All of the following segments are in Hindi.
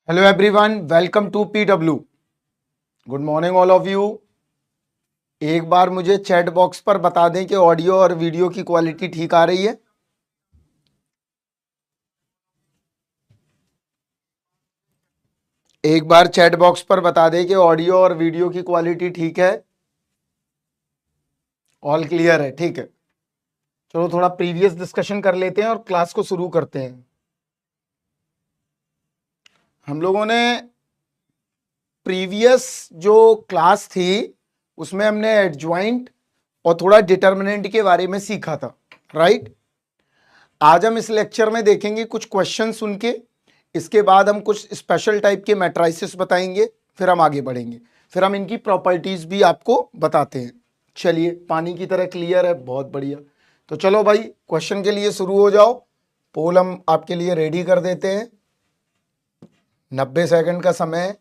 Hello everyone, welcome to PW. Good morning all of you. एक बार मुझे चैट बॉक्स पर बता दें कि ऑडियो और वीडियो की क्वालिटी ठीक आ रही है। एक बार चैट बॉक्स पर बता दें कि ऑडियो और वीडियो की क्वालिटी ठीक है। ऑल क्लियर है? ठीक है, चलो थोड़ा प्रीवियस डिस्कशन कर लेते हैं और क्लास को शुरू करते हैं। हम लोगों ने प्रीवियस जो क्लास थी उसमें हमने एडजॉइंट और थोड़ा डिटर्मिनेंट के बारे में सीखा था, राइट। आज हम इस लेक्चर में देखेंगे कुछ क्वेश्चन सुन के, इसके बाद हम कुछ स्पेशल टाइप के मैट्रिसेस बताएंगे, फिर हम आगे बढ़ेंगे, फिर हम इनकी प्रॉपर्टीज भी आपको बताते हैं। चलिए, पानी की तरह क्लियर है, बहुत बढ़िया। तो चलो भाई, क्वेश्चन के लिए शुरू हो जाओ। पोल हम आपके लिए रेडी कर देते हैं। 90 सेकंड का समय है।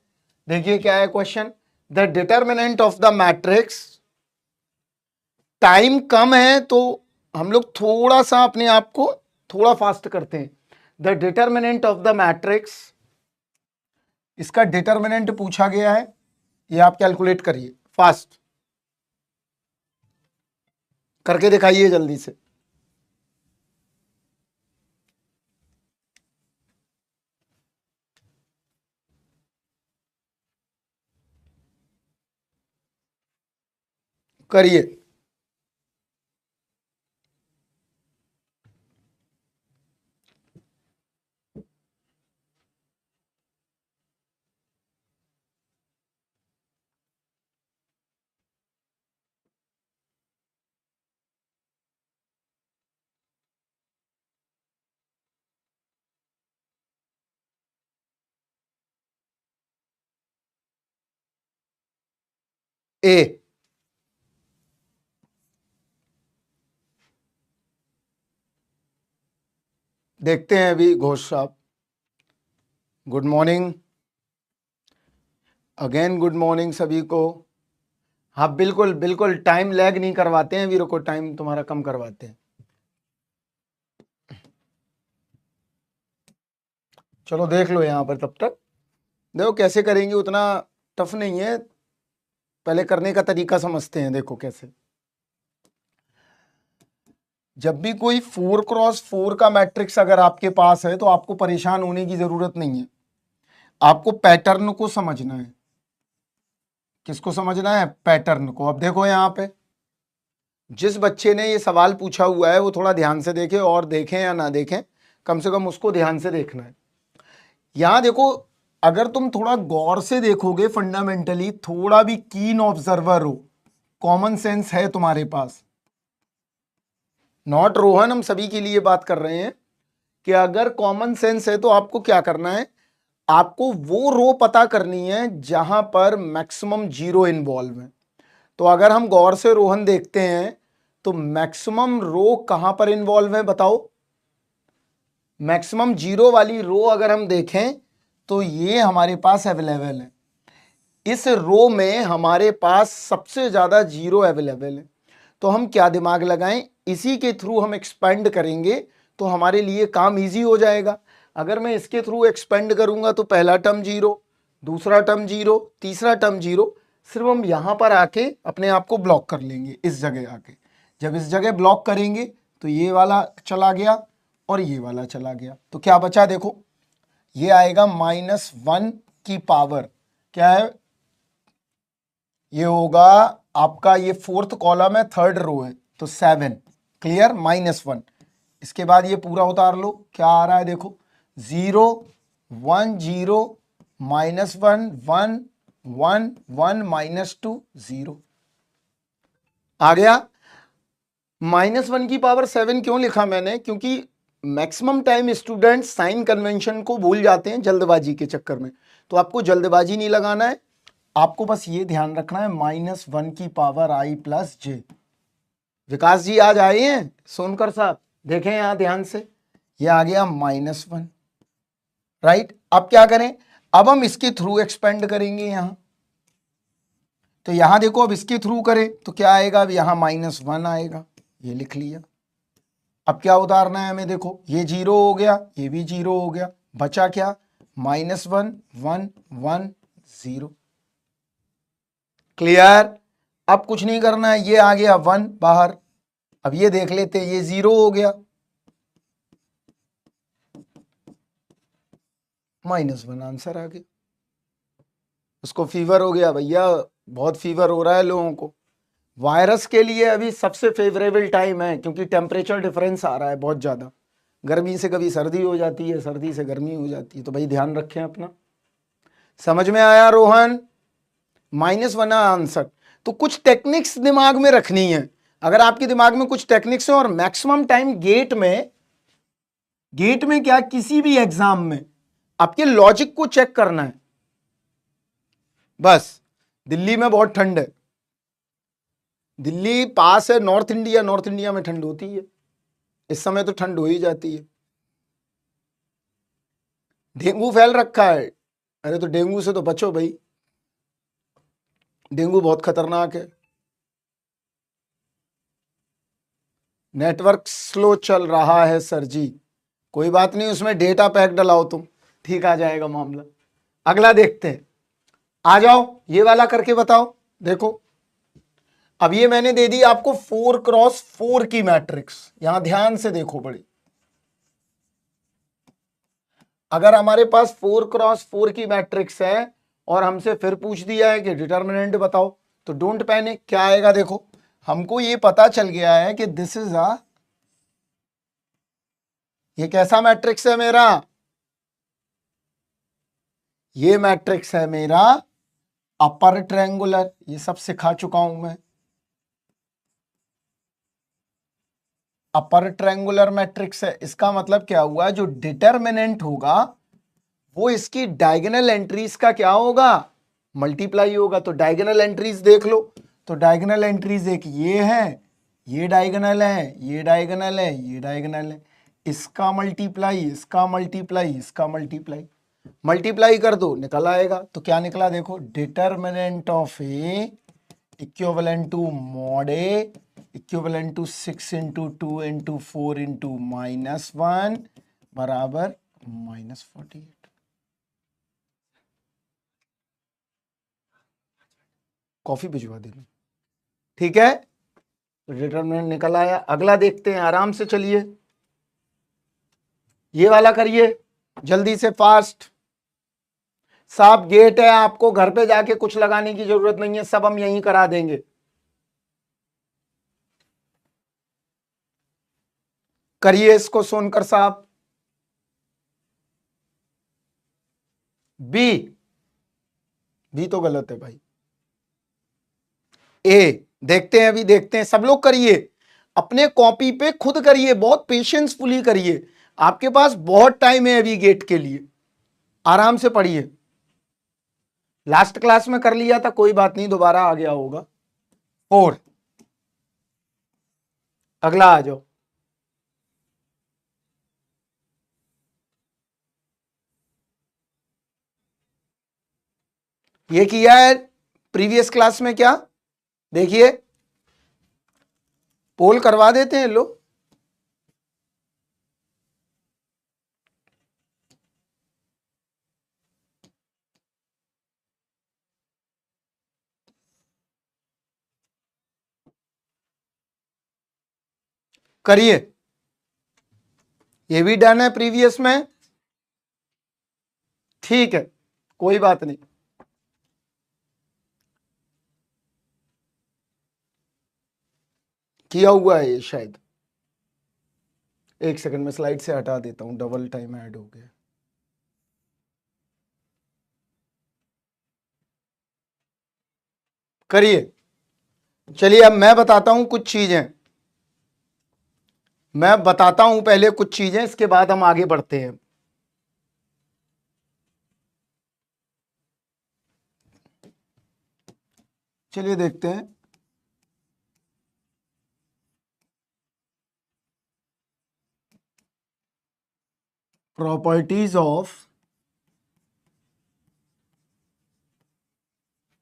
देखिए क्या है question. The determinant of the matrix. Time कम है तो हम लोग थोड़ा सा अपने आप को थोड़ा फास्ट करते हैं। The determinant of the matrix, इसका डिटर्मिनेंट पूछा गया है, ये आप कैलकुलेट करिए, फास्ट करके दिखाइए जल्दी से। करिए। ए, देखते हैं अभी। घोष साहब, good morning. Again good morning सभी को। हाँ बिल्कुल बिल्कुल, टाइम लैग नहीं करवाते हैं वीरो को, टाइम तुम्हारा कम करवाते हैं। चलो देख लो यहां पर, तब तक देखो कैसे करेंगे, उतना टफ नहीं है, पहले करने का तरीका समझते हैं। देखो कैसे, जब भी कोई 4x4 का मैट्रिक्स अगर आपके पास है तो आपको परेशान होने की जरूरत नहीं है। आपको पैटर्न को समझना है। किसको समझना है? पैटर्न को। अब देखो यहां पे जिस बच्चे ने ये सवाल पूछा हुआ है वो थोड़ा ध्यान से देखे, और देखें या ना देखें, कम से कम उसको ध्यान से देखना है। यहां देखो, अगर तुम थोड़ा गौर से देखोगे, फंडामेंटली थोड़ा भी कीन ऑब्जर्वर हो, कॉमन सेंस है तुम्हारे पास, नॉट रोहन, हम सभी के लिए बात कर रहे हैं, कि अगर कॉमन सेंस है तो आपको क्या करना है, आपको वो रो पता करनी है जहां पर मैक्सिमम जीरो इन्वॉल्व है। तो अगर हम गौर से रोहन देखते हैं तो मैक्सिमम रो कहां पर इन्वॉल्व है बताओ। मैक्सिमम जीरो वाली रो अगर हम देखें तो ये हमारे पास अवेलेबल है। इस रो में हमारे पास सबसे ज्यादा जीरो अवेलेबल है। तो हम क्या दिमाग लगाएं, इसी के थ्रू हम एक्सपेंड करेंगे तो हमारे लिए काम इजी हो जाएगा। अगर मैं इसके थ्रू एक्सपेंड करूंगा तो पहला टर्म जीरो, दूसरा टर्म जीरो, तीसरा टर्म जीरो। सिर्फ हम यहां पर आके अपने आप को ब्लॉक कर लेंगे, इस जगह आके। जब इस जगह ब्लॉक करेंगे तो ये वाला चला गया और ये वाला चला गया, तो क्या बचा देखो, ये आएगा -1 की पावर, क्या है ये होगा आपका, ये फोर्थ कॉलम है, थर्ड रो है, तो 7। क्लियर? -1। इसके बाद ये पूरा उतार लो, क्या आ रहा है देखो, 0 1 0 -1 1 1 1 -2 0 आ गया। -1 की पावर 7 क्यों लिखा मैंने? क्योंकि maximum time student sign convention को भूल जाते हैं जल्दबाजी के चक्कर में, तो आपको जल्दबाजी नहीं लगाना है, आपको बस ये ध्यान रखना है -1 की पावर i प्लस जे। विकास जी आज आए हैं, सोनकर साहब देखें यहां ध्यान से, ये आ गया -1, राइट। अब क्या करें, अब हम इसके थ्रू एक्सपेंड करेंगे यहां, तो यहां देखो, अब इसके थ्रू करें तो क्या आएगा, अब यहां -1 आएगा, ये लिख लिया। अब क्या उतारना है हमें, देखो ये जीरो हो गया, ये भी जीरो हो गया, बचा क्या, -1 1 1 0। क्लियर? अब कुछ नहीं करना है, ये आ गया 1 बाहर। अब ये देख लेते हैं, ये 0 हो गया, -1 आंसर आ गया। उसको फीवर हो गया भैया, बहुत फीवर हो रहा है लोगों को। वायरस के लिए अभी सबसे फेवरेबल टाइम है, क्योंकि टेम्परेचर डिफरेंस आ रहा है बहुत ज़्यादा। गर्मी से कभी सर्दी हो जाती है, सर्दी से गर्मी हो जाती है, तो भाई ध्यान रखें अपना। समझ में आया रोहन? -1 आंसर। तो कुछ टेक्निक्स दिमाग में रखनी है। अगर आपके दिमाग में कुछ टेक्निक्स है, और मैक्सिमम टाइम गेट में क्या, किसी भी एग्जाम में आपके लॉजिक को चेक करना है बस। दिल्ली में बहुत ठंड है, दिल्ली पास है नॉर्थ इंडिया, नॉर्थ इंडिया में ठंड होती है, इस समय तो ठंड हो ही जाती है। डेंगू फैल रखा है, अरे तो डेंगू से तो बचो भाई, डेंगू बहुत खतरनाक है। नेटवर्क स्लो चल रहा है सर जी, कोई बात नहीं, उसमें डेटा पैक डलाओ तुम, ठीक आ जाएगा मामला। अगला देखते हैं, आ जाओ, ये वाला करके बताओ। देखो अब ये मैंने दे दी आपको 4x4 की मैट्रिक्स, यहां ध्यान से देखो बड़ी। अगर हमारे पास 4x4 की मैट्रिक्स है और हमसे फिर पूछ दिया है कि डिटर्मिनेंट बताओ, तो डोंट पैनिक, क्या आएगा देखो। हमको ये पता चल गया है कि दिस इज ये कैसा मैट्रिक्स है मेरा, ये मैट्रिक्स है मेरा अपर ट्रायंगुलर, ये सब सिखा चुका हूं मैं। अपर ट्रायंगुलर मैट्रिक्स है, इसका मतलब क्या हुआ, जो डिटर्मिनेंट होगा वो इसकी डायगोनल एंट्रीज का क्या होगा, मल्टीप्लाई होगा। तो डायगोनल एंट्रीज देख लो, तो डायगोनल एंट्रीज एक ये है, ये डायगोनल है, ये डायगोनल है, ये डायगोनल है, इसका मल्टीप्लाई, इसका मल्टीप्लाई, इसका मल्टीप्लाई, मल्टीप्लाई कर दो निकल आएगा। तो क्या निकला देखो, determinant of A equivalent to mod A equivalent to 6 into 2 into 4 into -1 बराबर -48। कॉफी भिजवा देना, ठीक है। तो डिटर्मिनेंट निकल आया। अगला देखते हैं, आराम से चलिए, ये वाला करिए जल्दी से, फास्ट। साफ गेट है, आपको घर पे जाके कुछ लगाने की जरूरत नहीं है, सब हम यहीं करा देंगे। करिए इसको सोनकर साहब। बी, बी तो गलत है भाई, ए देखते हैं, अभी देखते हैं, सब लोग करिए, अपने कॉपी पे खुद करिए, बहुत पेशेंसफुली करिए, आपके पास बहुत टाइम है अभी गेट के लिए, आराम से पढ़िए। लास्ट क्लास में कर लिया था, कोई बात नहीं, दोबारा आ गया होगा। 4, अगला आ जाओ। ये किया है प्रीवियस क्लास में, क्या देखिए, पोल करवा देते हैं लो। करिए, ये भी डन है प्रीवियस में, ठीक है, कोई बात नहीं। किया हुआ है ये शायद, एक सेकंड में स्लाइड से हटा देता हूं, डबल टाइम ऐड हो गया। करिए, चलिए अब मैं बताता हूं कुछ चीजें, मैं बताता हूं पहले कुछ चीजें, इसके बाद हम आगे बढ़ते हैं। चलिए देखते हैं, प्रॉपर्टीज ऑफ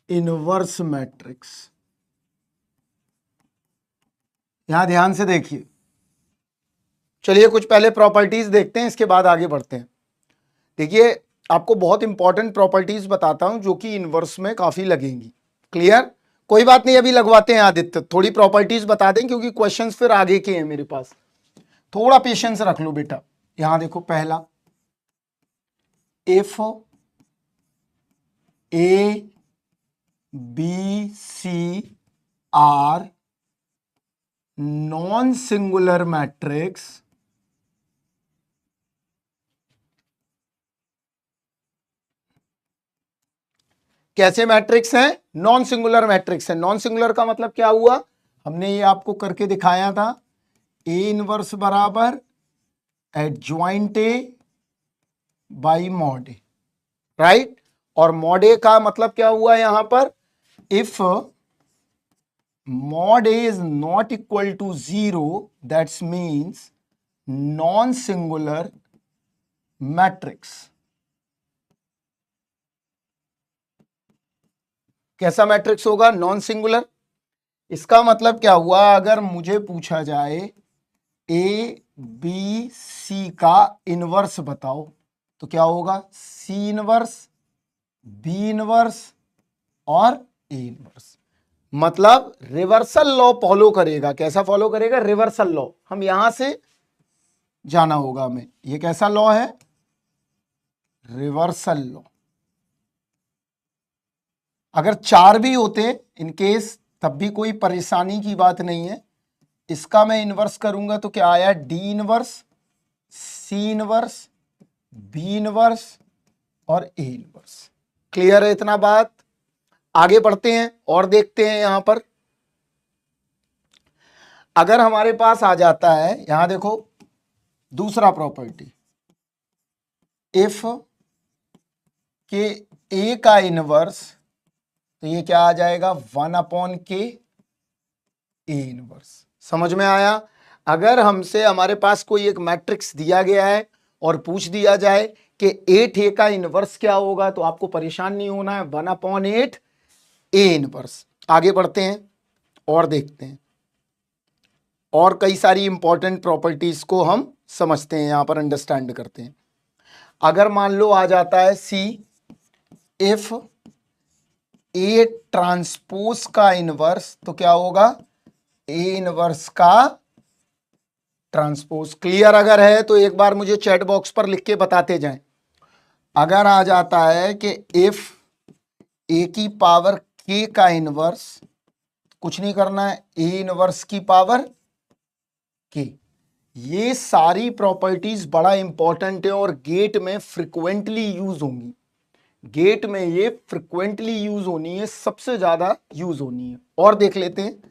इनवर्स मैट्रिक्स। यहां ध्यान से देखिए, चलिए कुछ पहले प्रॉपर्टीज देखते हैं, इसके बाद आगे बढ़ते हैं। देखिए आपको बहुत इंपॉर्टेंट प्रॉपर्टीज बताता हूं जो कि इनवर्स में काफी लगेंगी। क्लियर? कोई बात नहीं, अभी लगवाते हैं आदित्य, थोड़ी प्रॉपर्टीज बता दें क्योंकि क्वेश्चंस फिर आगे के हैं मेरे पास। थोड़ा पेशेंस रख लो बेटा। यहां देखो, पहला, if A B C are non singular matrix, कैसे मैट्रिक्स हैं? नॉन सिंगुलर मैट्रिक्स है। नॉन सिंगुलर का मतलब क्या हुआ? हमने ये आपको करके दिखाया था, ए इनवर्स बराबर adjoint A by mod A, right. और मॉड ए का मतलब क्या हुआ यहां पर? If mod a is not equal to 0, that means non-singular matrix। कैसा मैट्रिक्स होगा? Non singular. इसका मतलब क्या हुआ? अगर मुझे पूछा जाए ए बी सी का इनवर्स बताओ, तो क्या होगा? सी इनवर्स, बी इनवर्स और ए इनवर्स। मतलब रिवर्सल लॉ फॉलो करेगा। कैसा फॉलो करेगा? Reversal law. हम यहां से जाना होगा हमें। ये कैसा लॉ है? Reversal law. अगर चार भी होते इन केस तब भी कोई परेशानी की बात नहीं है। इसका मैं इनवर्स करूंगा तो क्या आया? D inverse, C inverse, B inverse और ए इनवर्स। क्लियर है इतना बात? आगे बढ़ते हैं और देखते हैं। यहां पर अगर हमारे पास आ जाता है, यहां देखो, दूसरा प्रॉपर्टी, इफ के ए का इनवर्स, तो ये क्या आ जाएगा? 1 के ए इनवर्स। समझ में आया? अगर हमसे हमारे पास कोई एक मैट्रिक्स दिया गया है और पूछ दिया जाए कि 8 ए का इनवर्स क्या होगा, तो आपको परेशान नहीं होना है। 1/8 ए इनवर्स। आगे बढ़ते हैं और देखते हैं, और कई सारी इंपॉर्टेंट प्रॉपर्टीज को हम समझते हैं, यहां पर अंडरस्टैंड करते हैं। अगर मान लो आ जाता है सी, इफ ए ट्रांसपोज का इनवर्स, तो क्या होगा? ए इनवर्स का ट्रांसपोज। क्लियर अगर है तो एक बार मुझे चैट बॉक्स पर लिख के बताते जाएं। अगर आ जाता है कि इफ ए की पावर के का इनवर्स, कुछ नहीं करना है, ए इनवर्स की पावर के। ये सारी प्रॉपर्टीज बड़ा इंपॉर्टेंट है और गेट में फ्रिक्वेंटली यूज होंगी। गेट में ये फ्रिक्वेंटली यूज होनी है, सबसे ज्यादा यूज होनी है। और देख लेते हैं,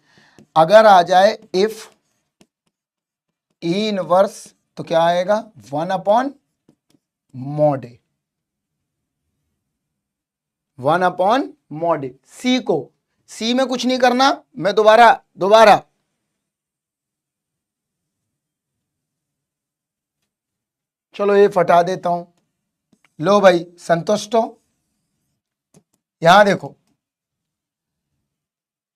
अगर आ जाए इफ ए इनवर्स, तो क्या आएगा? 1/mod ए। 1/mod ए। सी को, सी में कुछ नहीं करना, मैं दोबारा दोबारा चलो ये फटा देता हूं। लो भाई, संतुष्ट हो? यहां देखो,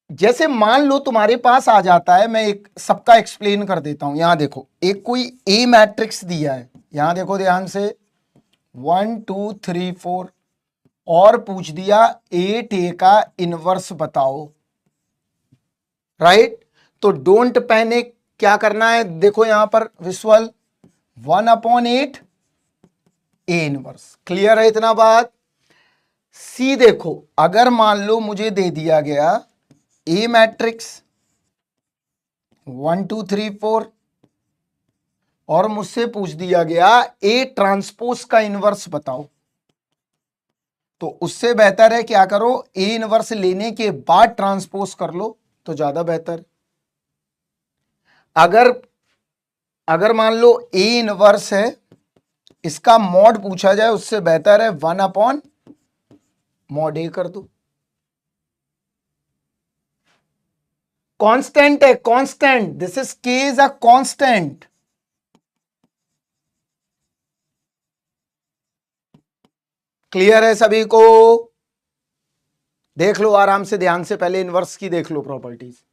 जैसे मान लो तुम्हारे पास आ जाता है, मैं एक सबका एक्सप्लेन कर देता हूं। यहां देखो, एक कोई ए मैट्रिक्स दिया है, यहां देखो ध्यान से, 1 2 3 4, और पूछ दिया 8 ए का इनवर्स बताओ, राइट। तो डोंट पैनिक, क्या करना है? देखो यहां पर विजुअल, 1/8 ए इनवर्स। क्लियर है इतना बात? सी देखो, अगर मान लो मुझे दे दिया गया ए मैट्रिक्स 1 2 3 4 और मुझसे पूछ दिया गया ए ट्रांसपोज का इनवर्स बताओ, तो उससे बेहतर है क्या करो? ए इनवर्स लेने के बाद ट्रांसपोज कर लो तो ज्यादा बेहतर। अगर अगर मान लो ए इनवर्स है, इसका मॉड पूछा जाए, उससे बेहतर है 1/mod ए कर दो। कांस्टेंट है, कांस्टेंट, दिस इज के इज अ कांस्टेंट। क्लियर है सभी को? देख लो आराम से, ध्यान से, पहले इनवर्स की देख लो प्रॉपर्टीज।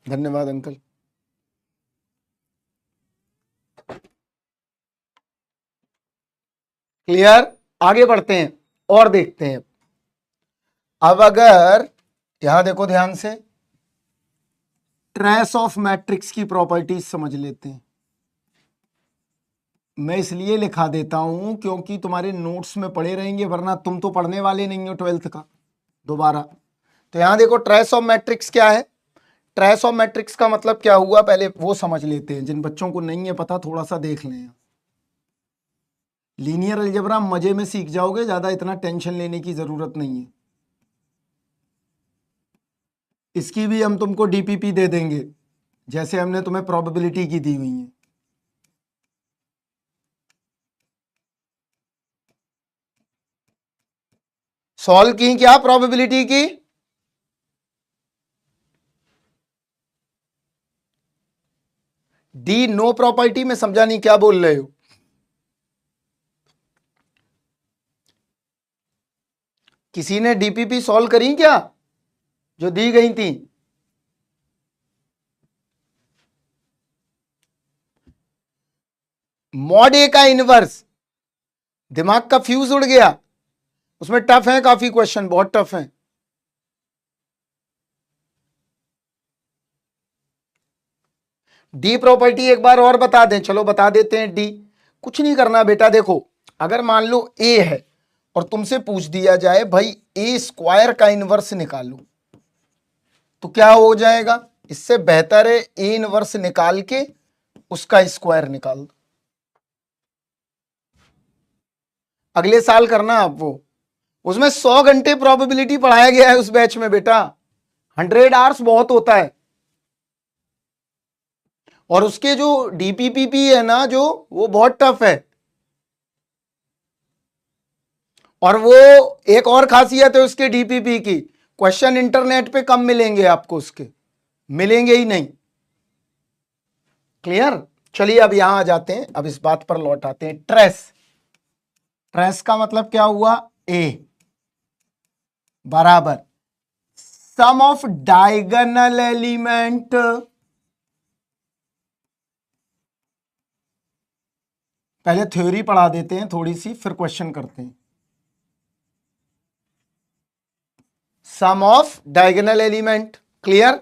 धन्यवाद अंकल। क्लियर? आगे बढ़ते हैं और देखते हैं। अब अगर यहां देखो ध्यान से, ट्रेस ऑफ मैट्रिक्स की प्रॉपर्टीज समझ लेते हैं। मैं इसलिए लिखा देता हूं क्योंकि तुम्हारे नोट्स में पढ़े रहेंगे, वरना तुम तो पढ़ने वाले नहीं हो 12th का दोबारा। तो यहां देखो ट्रेस ऑफ मैट्रिक्स क्या है। ट्रेस ऑफ मैट्रिक्स का मतलब क्या हुआ, पहले वो समझ लेते हैं। जिन बच्चों को नहीं है पता, थोड़ा सा देख लें। लीनियर अलजेब्रा मजे में सीख जाओगे, ज्यादा इतना टेंशन लेने की जरूरत नहीं है। इसकी भी हम तुमको डीपीपी दे देंगे, जैसे हमने तुम्हें प्रोबेबिलिटी की दी हुई है। सॉल्व की क्या प्रोबेबिलिटी की? डी नो प्रॉपर्टी में समझा नहीं, क्या बोल रहे हो? किसी ने डीपीपी सॉल्व करी क्या, जो दी गई थी? मॉड ए का इनवर्स, दिमाग का फ्यूज उड़ गया। उसमें टफ है काफी क्वेश्चन, बहुत टफ है। डी प्रॉपर्टी एक बार और बता दें, चलो बता देते हैं। डी कुछ नहीं करना बेटा, देखो अगर मान लो ए है और तुमसे पूछ दिया जाए भाई ए स्क्वायर का इनवर्स निकालो, तो क्या हो जाएगा? इससे बेहतर है ए इनवर्स निकाल के उसका स्क्वायर निकाल दो। अगले साल करना आप वो, उसमें 100 घंटे प्रोबेबिलिटी पढ़ाया गया है उस बैच में बेटा। 100 आवर्स बहुत होता है। और उसके जो डीपीपीपी है ना, जो वो बहुत टफ है। और वो एक और खासियत है उसके डीपीपी की, क्वेश्चन इंटरनेट पे कम मिलेंगे आपको, उसके मिलेंगे ही नहीं। क्लियर? चलिए अब यहां आ जाते हैं, अब इस बात पर लौट आते हैं। ट्रेस, ट्रेस का मतलब क्या हुआ? ए बराबर सम ऑफ डायगोनल एलिमेंट, पहले थ्योरी पढ़ा देते हैं थोड़ी सी, फिर क्वेश्चन करते हैं। सम ऑफ डायगोनल एलिमेंट, क्लियर?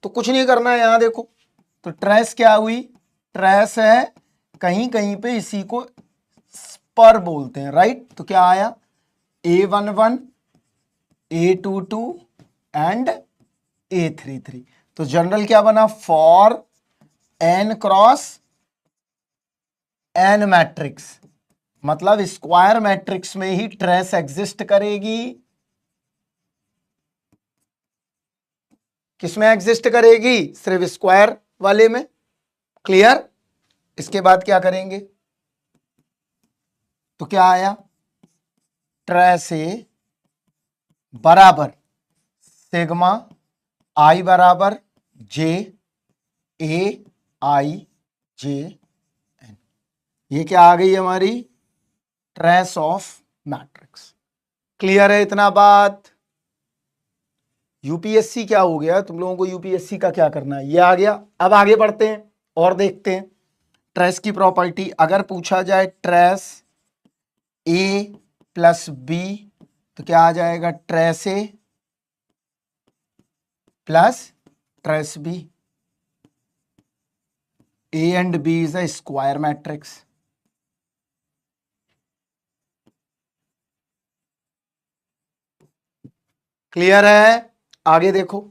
तो कुछ नहीं करना है, यहां देखो तो ट्रेस क्या हुई? ट्रेस है कहीं कहीं पे इसी को स्पर बोलते हैं, राइट? तो क्या आया? A11, A22 and A33। तो जनरल क्या बना? For n cross n matrix, मतलब स्क्वायर मैट्रिक्स में ही ट्रेस एग्जिस्ट करेगी। किसमें एग्जिस्ट करेगी? सिर्फ स्क्वायर वाले में। क्लियर? इसके बाद क्या करेंगे? तो क्या आया? ट्रेस ए बराबर सिग्मा आई बराबर जे ए आई जे एन। ये क्या आ गई हमारी? Trace of matrix. क्लियर है इतना बात? यूपीएससी क्या हो गया तुम लोगों को? यूपीएससी का क्या करना है, ये आ गया। अब आगे बढ़ते हैं और देखते हैं ट्रेस की प्रॉपर्टी। अगर पूछा जाए ट्रेस ए प्लस बी, तो क्या आ जाएगा? Trace A plus trace B. A and B is a square matrix. Clear है? आगे देखो,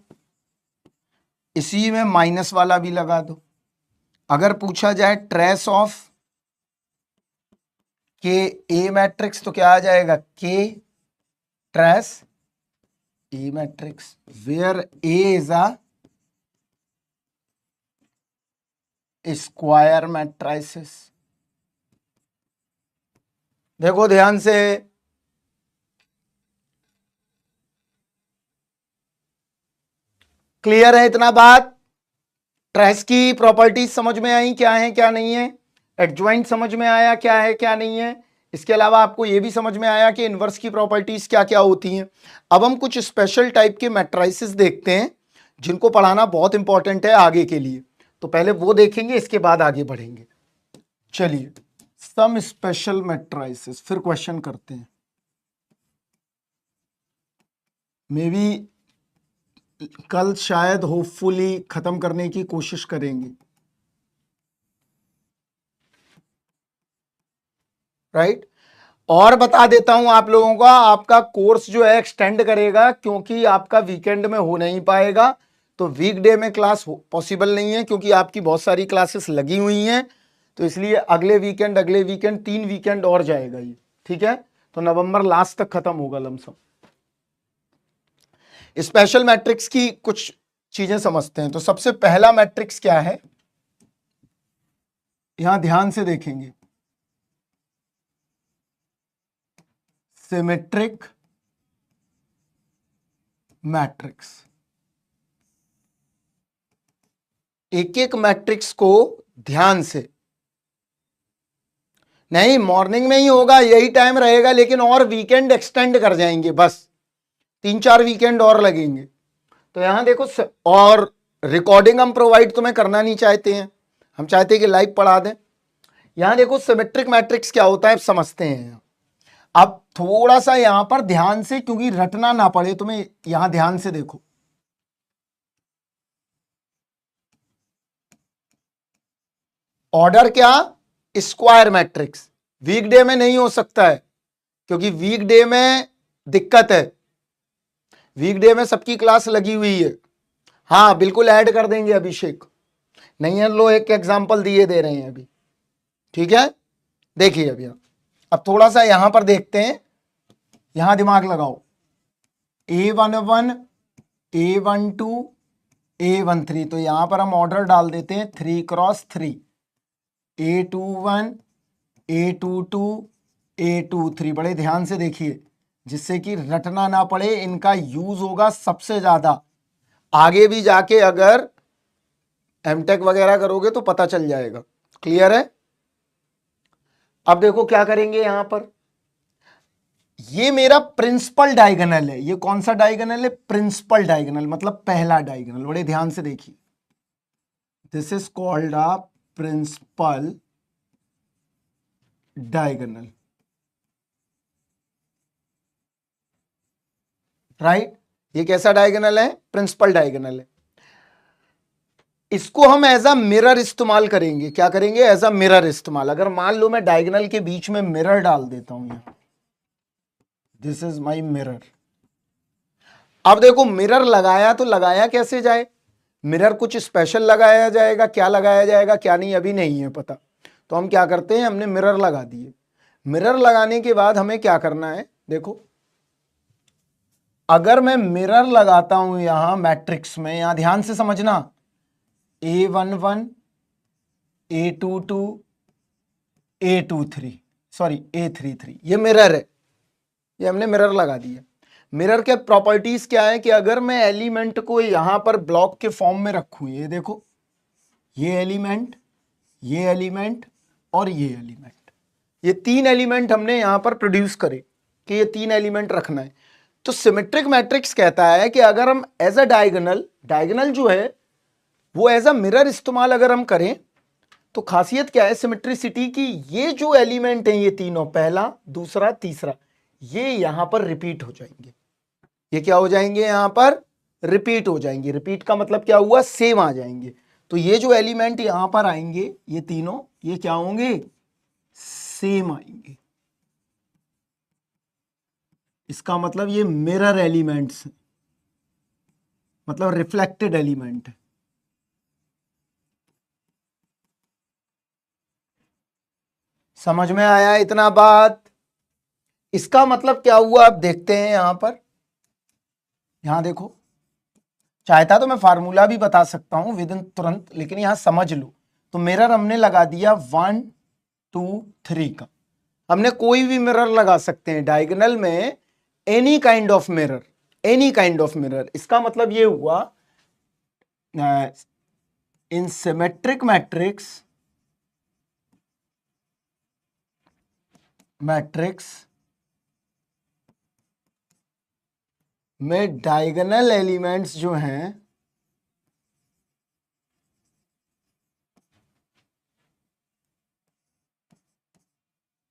इसी में माइनस वाला भी लगा दो। अगर पूछा जाए ट्रेस ऑफ के ए मैट्रिक्स, तो क्या आ जाएगा? K trace A matrix, where A is a square matrices. देखो ध्यान से, क्लियर है इतना बात? ट्रेस की प्रॉपर्टीज समझ में आई, क्या है क्या नहीं है? एडजॉइंट समझ में आया, क्या है क्या नहीं है? इसके अलावा आपको यह भी समझ में आया कि इनवर्स की प्रॉपर्टीज क्या क्या होती हैं। अब हम कुछ स्पेशल टाइप के मैट्रिसेस देखते हैं जिनको पढ़ाना बहुत इंपॉर्टेंट है आगे के लिए। तो पहले वो देखेंगे, इसके बाद आगे बढ़ेंगे। चलिए सम स्पेशल मैट्रिसेस फिर क्वेश्चन करते हैं। मे बी कल शायद होपफुली खत्म करने की कोशिश करेंगे, राइट। और बता देता हूं आप लोगों का, आपका कोर्स जो है एक्सटेंड करेगा, क्योंकि आपका वीकेंड में हो नहीं पाएगा, तो वीकडे में क्लास पॉसिबल नहीं है, क्योंकि आपकी बहुत सारी क्लासेस लगी हुई हैं। तो इसलिए अगले वीकेंड 3 वीकेंड और जाएगा ये, ठीक है। तो नवंबर लास्ट तक खत्म होगा लमसम। स्पेशल मैट्रिक्स की कुछ चीजें समझते हैं। तो सबसे पहला मैट्रिक्स क्या है, यहां ध्यान से देखेंगे, सिमेट्रिक मैट्रिक्स। एक एक मैट्रिक्स को ध्यान से, नहीं मॉर्निंग में ही होगा, यही टाइम रहेगा, लेकिन और वीकेंड एक्सटेंड कर जाएंगे, बस 3-4 वीकेंड और लगेंगे। तो यहां देखो, और रिकॉर्डिंग हम प्रोवाइड तुम्हें करना नहीं चाहते हैं, हम चाहते हैं कि लाइव पढ़ा दें। यहां देखो सिमेट्रिक मैट्रिक्स क्या होता है समझते हैं। अब थोड़ा सा यहां पर ध्यान से, क्योंकि रटना ना पड़े तुम्हें, यहां ध्यान से देखो। ऑर्डर क्या, स्क्वायर मैट्रिक्स। वीकडे में नहीं हो सकता है, क्योंकि वीकडे में दिक्कत है, वीकडे में सबकी क्लास लगी हुई है। हाँ बिल्कुल ऐड कर देंगे अभिषेक, नहीं है लो एक एग्जांपल दिए दे रहे हैं अभी, ठीक है। देखिए अभी अब थोड़ा सा यहां पर देखते हैं, यहां दिमाग लगाओ। A11, A12, A13, तो यहां पर हम ऑर्डर डाल देते हैं 3x3, A21, A22, A23। बड़े ध्यान से देखिए, जिससे कि रटना ना पड़े, इनका यूज होगा सबसे ज्यादा। आगे भी जाके अगर एमटेक वगैरह करोगे तो पता चल जाएगा, क्लियर है। अब देखो क्या करेंगे यहां पर, ये मेरा प्रिंसिपल डायगोनल है। ये कौन सा डायगोनल है, प्रिंसिपल डायगोनल, मतलब पहला डायगोनल। बड़े ध्यान से देखिए, this is called a principal diagonal, right. ये कैसा डायगोनल है, प्रिंसिपल डायगोनल है। इसको हम एज अ मिरर इस्तेमाल करेंगे। क्या करेंगे, एज अ मिरर इस्तेमाल। अगर मान लो मैं डायगोनल के बीच में मिरर डाल देता हूं, यहां दिस इज माई मिरर। अब देखो मिरर लगाया तो लगाया कैसे जाए, मिरर कुछ स्पेशल लगाया जाएगा, क्या लगाया जाएगा क्या नहीं अभी नहीं है पता। तो हम क्या करते हैं, हमने मिरर लगा दिए। मिरर लगाने के बाद हमें क्या करना है, देखो अगर मैं मिरर लगाता हूं यहां मैट्रिक्स में, यहां ध्यान से समझना, A11, A22, A23, sorry A33, ये मिरर है, ये हमने मिरर लगा दिया। मिरर के प्रॉपर्टीज क्या है कि अगर मैं एलिमेंट को यहां पर ब्लॉक के फॉर्म में रखूं, ये देखो ये एलिमेंट, ये एलिमेंट और ये एलिमेंट, ये 3 एलिमेंट हमने यहां पर प्रोड्यूस करे कि ये 3 एलिमेंट रखना है। तो सिमेट्रिक मैट्रिक्स कहता है कि अगर हम एज अ डायगोनल, डायगोनल जो है वो एज अ मिरर इस्तेमाल अगर हम करें, तो खासियत क्या है सिमेट्रिसिटी की, ये जो एलिमेंट है ये तीनों, पहला दूसरा तीसरा, ये यहां पर रिपीट हो जाएंगे। ये क्या हो जाएंगे, यहां पर रिपीट हो जाएंगे। रिपीट का मतलब क्या हुआ, सेम आ जाएंगे। तो ये जो एलिमेंट यहां पर आएंगे, ये तीनों, ये क्या होंगे, सेम आएंगे। इसका मतलब ये मिरर एलिमेंट्स, मतलब रिफ्लेक्टेड एलिमेंट है। समझ में आया इतना बात। इसका मतलब क्या हुआ, अब देखते हैं यहां पर। यहां देखो, चाहता तो मैं फार्मूला भी बता सकता हूं विद इन तुरंत, लेकिन यहां समझ लो। तो मिरर हमने लगा दिया 1 2 3 का। हमने कोई भी मिरर लगा सकते हैं डायगोनल में, any kind of mirror, any kind of mirror. इसका मतलब ये हुआ इन सिमेट्रिक मैट्रिक्स में डायगोनल एलिमेंट्स जो हैं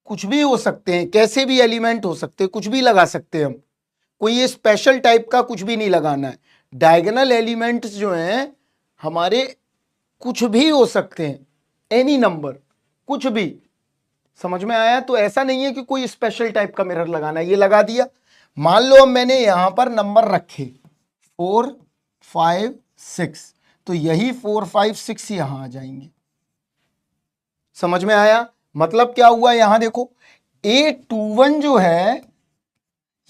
कुछ भी हो सकते हैं, कैसे भी एलिमेंट हो सकते हैं, कुछ भी लगा सकते हैं हम, कोई ये स्पेशल टाइप का कुछ भी नहीं लगाना है। डायगोनल एलिमेंट्स जो हैं हमारे कुछ भी हो सकते हैं, एनी नंबर, कुछ भी। समझ में आया? तो ऐसा नहीं है कि कोई स्पेशल टाइप का मिरर लगाना है, ये लगा दिया। मान लो अब मैंने यहां पर नंबर रखे 4 5 6, तो यही 4 5 6 यहां आ जाएंगे। समझ में आया? मतलब क्या हुआ, यहां देखो A21 जो है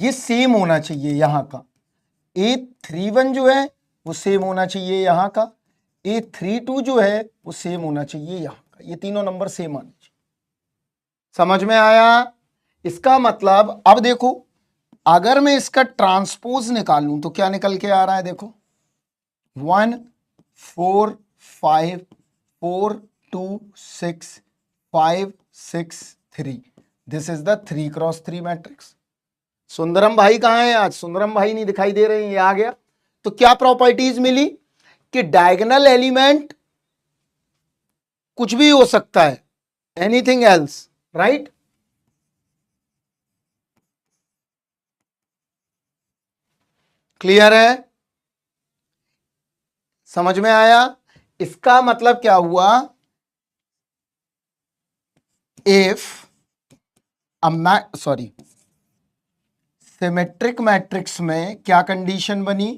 ये सेम होना चाहिए यहां का, A31 जो है वो सेम होना चाहिए यहां का, A32 जो है वो सेम होना चाहिए यहां का, ये तीनों नंबर सेम आने चाहिए। समझ में आया? इसका मतलब अब देखो, अगर मैं इसका ट्रांसपोज निकालूं तो क्या निकल के आ रहा है, देखो 1 4 5 4 2 6 5 6 3, this is the 3x3 matrix. Sundaram भाई कहां है आज? सुंदरम भाई नहीं दिखाई दे रहे हैं, ये आ गया। तो क्या प्रॉपर्टीज मिली कि डायगोनल एलिमेंट कुछ भी हो सकता है, एनीथिंग एल्स, राइट? क्लियर है? समझ में आया? इसका मतलब क्या हुआ, इफ सॉरी सिमेट्रिक मैट्रिक्स में क्या कंडीशन बनी,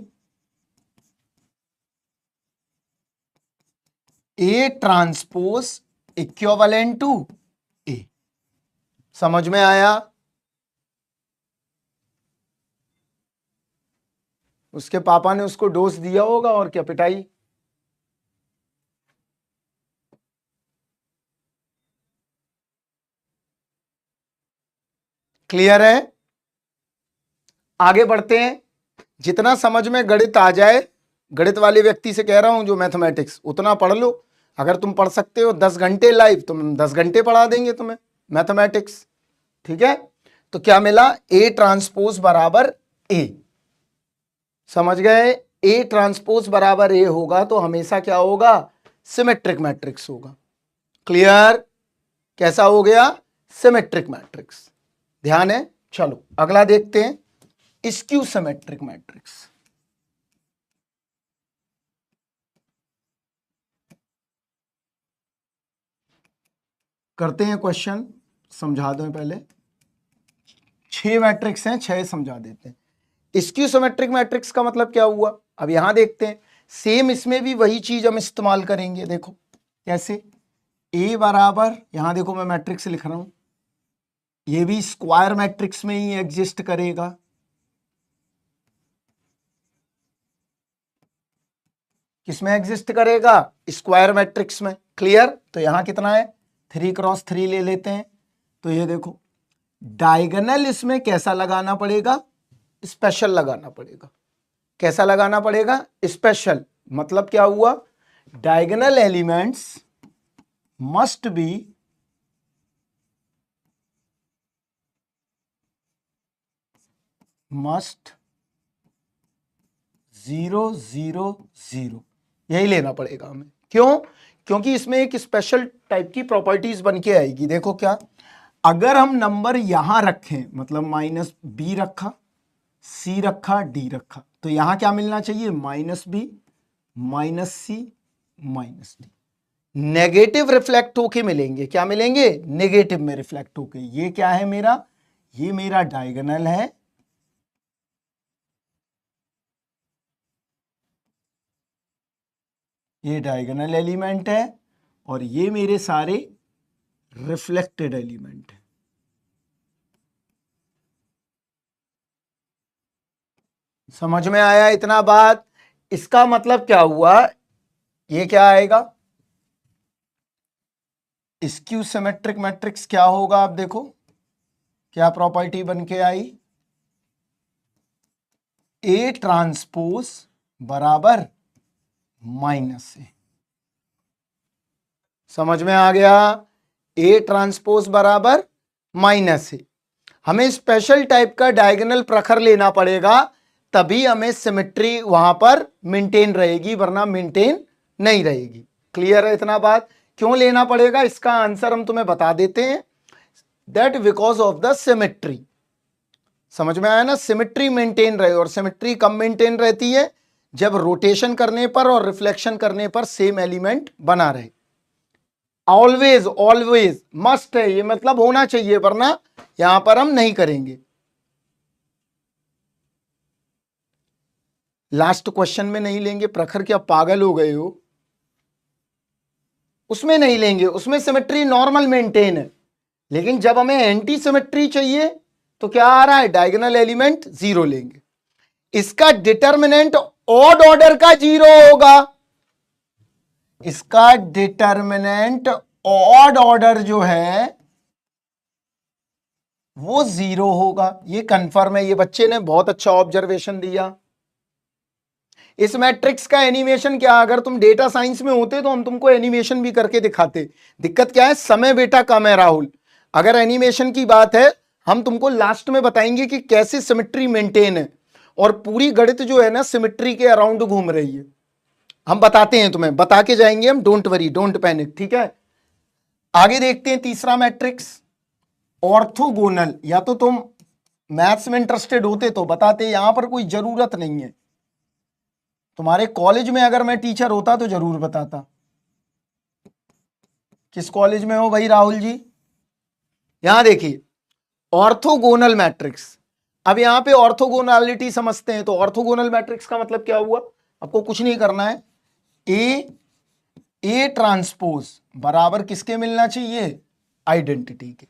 ए ट्रांसपोज इक्विवेलेंट टू ए। समझ में आया? उसके पापा ने उसको डोज दिया होगा और क्या पिटाई। क्लियर है? आगे बढ़ते हैं। जितना समझ में गणित आ जाए, गणित वाले व्यक्ति से कह रहा हूं जो मैथमेटिक्स, उतना पढ़ लो। अगर तुम पढ़ सकते हो 10 घंटे लाइव, तो हम 10 घंटे पढ़ा देंगे तुम्हें मैथमेटिक्स। ठीक है? तो क्या मिला, ए ट्रांसपोज बराबर ए। समझ गए? ए ट्रांसपोज बराबर ए होगा तो हमेशा क्या होगा, सिमेट्रिक मैट्रिक्स होगा। क्लियर? कैसा हो गया, सिमेट्रिक मैट्रिक्स। ध्यान है? चलो अगला देखते हैं, स्क्यू सिमेट्रिक मैट्रिक्स। करते हैं क्वेश्चन, समझा दो पहले। 6 मैट्रिक्स हैं, 6 समझा देते हैं। स्क्यू सिमेट्रिक मैट्रिक्स का मतलब क्या हुआ, अब यहां देखते हैं। सेम इसमें भी वही चीज हम इस्तेमाल करेंगे। देखो कैसे, ए बराबर, यहां देखो मैं मैट्रिक्स लिख रहा हूं, ये भी स्क्वायर मैट्रिक्स में ही एग्जिस्ट करेगा। किसमें एग्जिस्ट करेगा, स्क्वायर मैट्रिक्स में। क्लियर? तो यहां कितना है, 3x3 ले लेते हैं। तो ये देखो डायगोनल इसमें कैसा लगाना पड़ेगा, स्पेशल लगाना पड़ेगा। कैसा लगाना पड़ेगा, स्पेशल। मतलब क्या हुआ, diagonal elements must be must 0 0 0, यही लेना पड़ेगा हमें। क्यों? क्योंकि इसमें एक स्पेशल टाइप की प्रॉपर्टीज बन के आएगी। देखो क्या, अगर हम नंबर यहां रखें, मतलब -b रखा, c रखा, d रखा, तो यहां क्या मिलना चाहिए, -b -c -d। Negative reflect होके मिलेंगे। क्या मिलेंगे, नेगेटिव में रिफ्लेक्ट होके। ये क्या है मेरा, ये मेरा डायगोनल है, ये डायगोनल एलिमेंट है, और ये मेरे सारे रिफ्लेक्टेड एलिमेंट है। समझ में आया इतना बात? इसका मतलब क्या हुआ, ये क्या आएगा, स्क्यू सिमेट्रिक मैट्रिक्स क्या होगा। आप देखो क्या प्रॉपर्टी बन के आई, ए ट्रांसपोज बराबर -a। समझ में आ गया, ए ट्रांसपोज बराबर -a। हमें स्पेशल टाइप का डायगोनल प्रखर लेना पड़ेगा, तभी हमें सिमेट्री वहां पर मेंटेन रहेगी, वरना मेंटेन नहीं रहेगी। क्लियर है इतना बात? क्यों लेना पड़ेगा, इसका आंसर हम तुम्हें बता देते हैं। That because of the symmetry. समझ में आया ना, सिमेट्री मेंटेन रहे, और सिमेट्री कब मेंटेन रहती है, जब रोटेशन करने पर और रिफ्लेक्शन करने पर सेम एलिमेंट बना रहे। ऑलवेज ऑलवेज मस्ट है ये, मतलब होना चाहिए, वरना यहां पर हम नहीं करेंगे। लास्ट क्वेश्चन में नहीं लेंगे, प्रखर क्या पागल हो गए हो, उसमें नहीं लेंगे, उसमें सिमेट्री नॉर्मल मेंटेन है, लेकिन जब हमें एंटी सिमेट्री चाहिए तो क्या आ रहा है, डायगोनल एलिमेंट 0 लेंगे। इसका डिटर्मिनेंट ऑड ऑर्डर का 0 होगा, इसका डिटर्मिनेंट ऑड ऑर्डर जो है वो 0 होगा, ये कंफर्म है। ये बच्चे ने बहुत अच्छा ऑब्जर्वेशन दिया। इस मैट्रिक्स का एनिमेशन क्या, अगर तुम डेटा साइंस में होते तो हम तुमको एनिमेशन भी करके दिखाते। दिक्कत क्या है, समय बेटा कम है राहुल। अगर एनिमेशन की बात है, हम तुमको लास्ट में बताएंगे कि कैसे सिमेट्री मेंटेन है, और पूरी गणित जो है ना सिमेट्री के अराउंड घूम रही है। हम बताते हैं, तुम्हें बता के जाएंगे हम, डोंट वरी डोंट पैनिक, ठीक है। आगे देखते हैं तीसरा मैट्रिक्स, ऑर्थोगोनल। या तो तुम मैथ्स में इंटरेस्टेड होते तो बताते, यहां पर कोई जरूरत नहीं है। तुम्हारे कॉलेज में अगर मैं टीचर होता तो जरूर बताता। किस कॉलेज में हो भाई राहुल जी? यहां देखिए ऑर्थोगोनल मैट्रिक्स। अब यहां पे ऑर्थोगोनैलिटी समझते हैं। तो ऑर्थोगोनल मैट्रिक्स का मतलब क्या हुआ, आपको कुछ नहीं करना है, ए ट्रांसपोज बराबर किसके मिलना चाहिए, आइडेंटिटी के।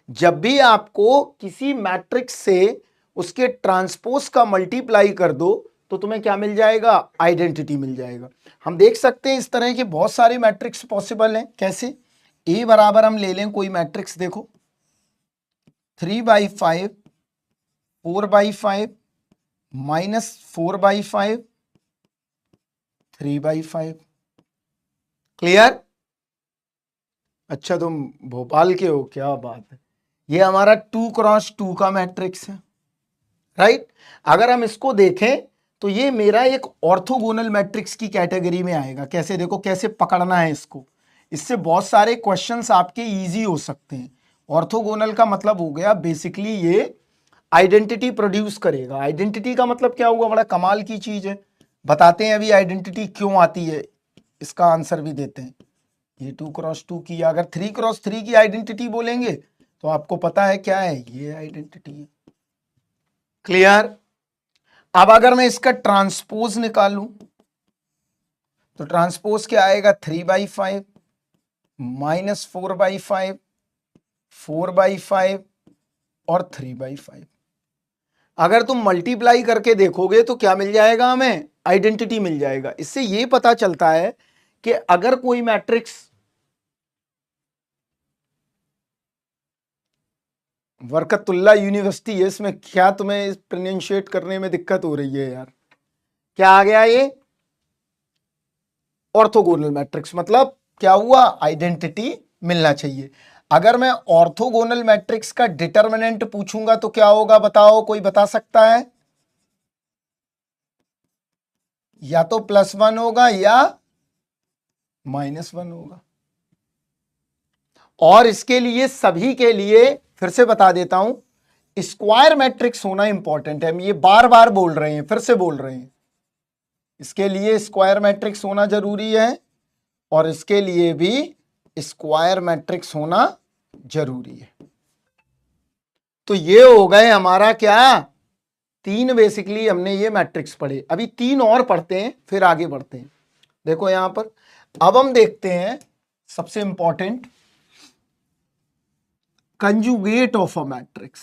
जब भी आपको किसी मैट्रिक्स से उसके ट्रांसपोज का मल्टीप्लाई कर दो तो तुम्हें क्या मिल जाएगा, आइडेंटिटी मिल जाएगा। हम देख सकते हैं इस तरह के बहुत सारे मैट्रिक्स पॉसिबल हैं। कैसे, ए बराबर हम ले लें कोई मैट्रिक्स, देखो 3/5, 4/5, -4/5, 3/5। क्लियर? अच्छा तुम भोपाल के हो, क्या बात है। ये हमारा 2x2 का मैट्रिक्स है, राइट। अगर हम इसको देखें तो ये मेरा एक ऑर्थोगोनल मैट्रिक्स की कैटेगरी में आएगा। कैसे, देखो कैसे पकड़ना है इसको, इससे बहुत सारे क्वेश्चंस आपके इजी हो सकते हैं। ऑर्थोगोनल का मतलब हो गया बेसिकली ये आइडेंटिटी प्रोड्यूस करेगा। आइडेंटिटी का मतलब क्या हुआ, बड़ा कमाल की चीज है, बताते हैं अभी आइडेंटिटी क्यों आती है, इसका आंसर भी देते हैं। ये 2x2 की, अगर 3x3 की आइडेंटिटी बोलेंगे तो आपको पता है क्या है, ये आइडेंटिटी है। क्लियर? अब अगर मैं इसका ट्रांसपोज निकालूं तो ट्रांसपोज क्या आएगा, 3/5, -4/5, 4/5 और 3/5। अगर तुम मल्टीप्लाई करके देखोगे तो क्या मिल जाएगा, हमें आइडेंटिटी मिल जाएगा। इससे यह पता चलता है कि अगर कोई मैट्रिक्स, बरकतुल्ला यूनिवर्सिटी है, इसमें क्या तुम्हें प्रोनाउंशिएट करने में दिक्कत हो रही है यार, क्या आ गया ये ऑर्थोगोनल मैट्रिक्स, मतलब क्या हुआ, आइडेंटिटी मिलना चाहिए। अगर मैं ऑर्थोगोनल मैट्रिक्स का डिटर्मिनेंट पूछूंगा तो क्या होगा, बताओ, कोई बता सकता है? या तो +1 होगा या -1 होगा। और इसके लिए, सभी के लिए फिर से बता देता हूं, स्क्वायर मैट्रिक्स होना इंपॉर्टेंट है। हम ये बार बार बोल रहे हैं, फिर से बोल रहे हैं, इसके लिए स्क्वायर मैट्रिक्स होना जरूरी है, और इसके लिए भी स्क्वायर मैट्रिक्स होना जरूरी है। तो ये हो गए हमारा क्या, 3 बेसिकली हमने ये मैट्रिक्स पढ़े। अभी 3 और पढ़ते हैं, फिर आगे बढ़ते हैं। देखो यहां पर अब हम देखते हैं सबसे important, conjugate of a matrix.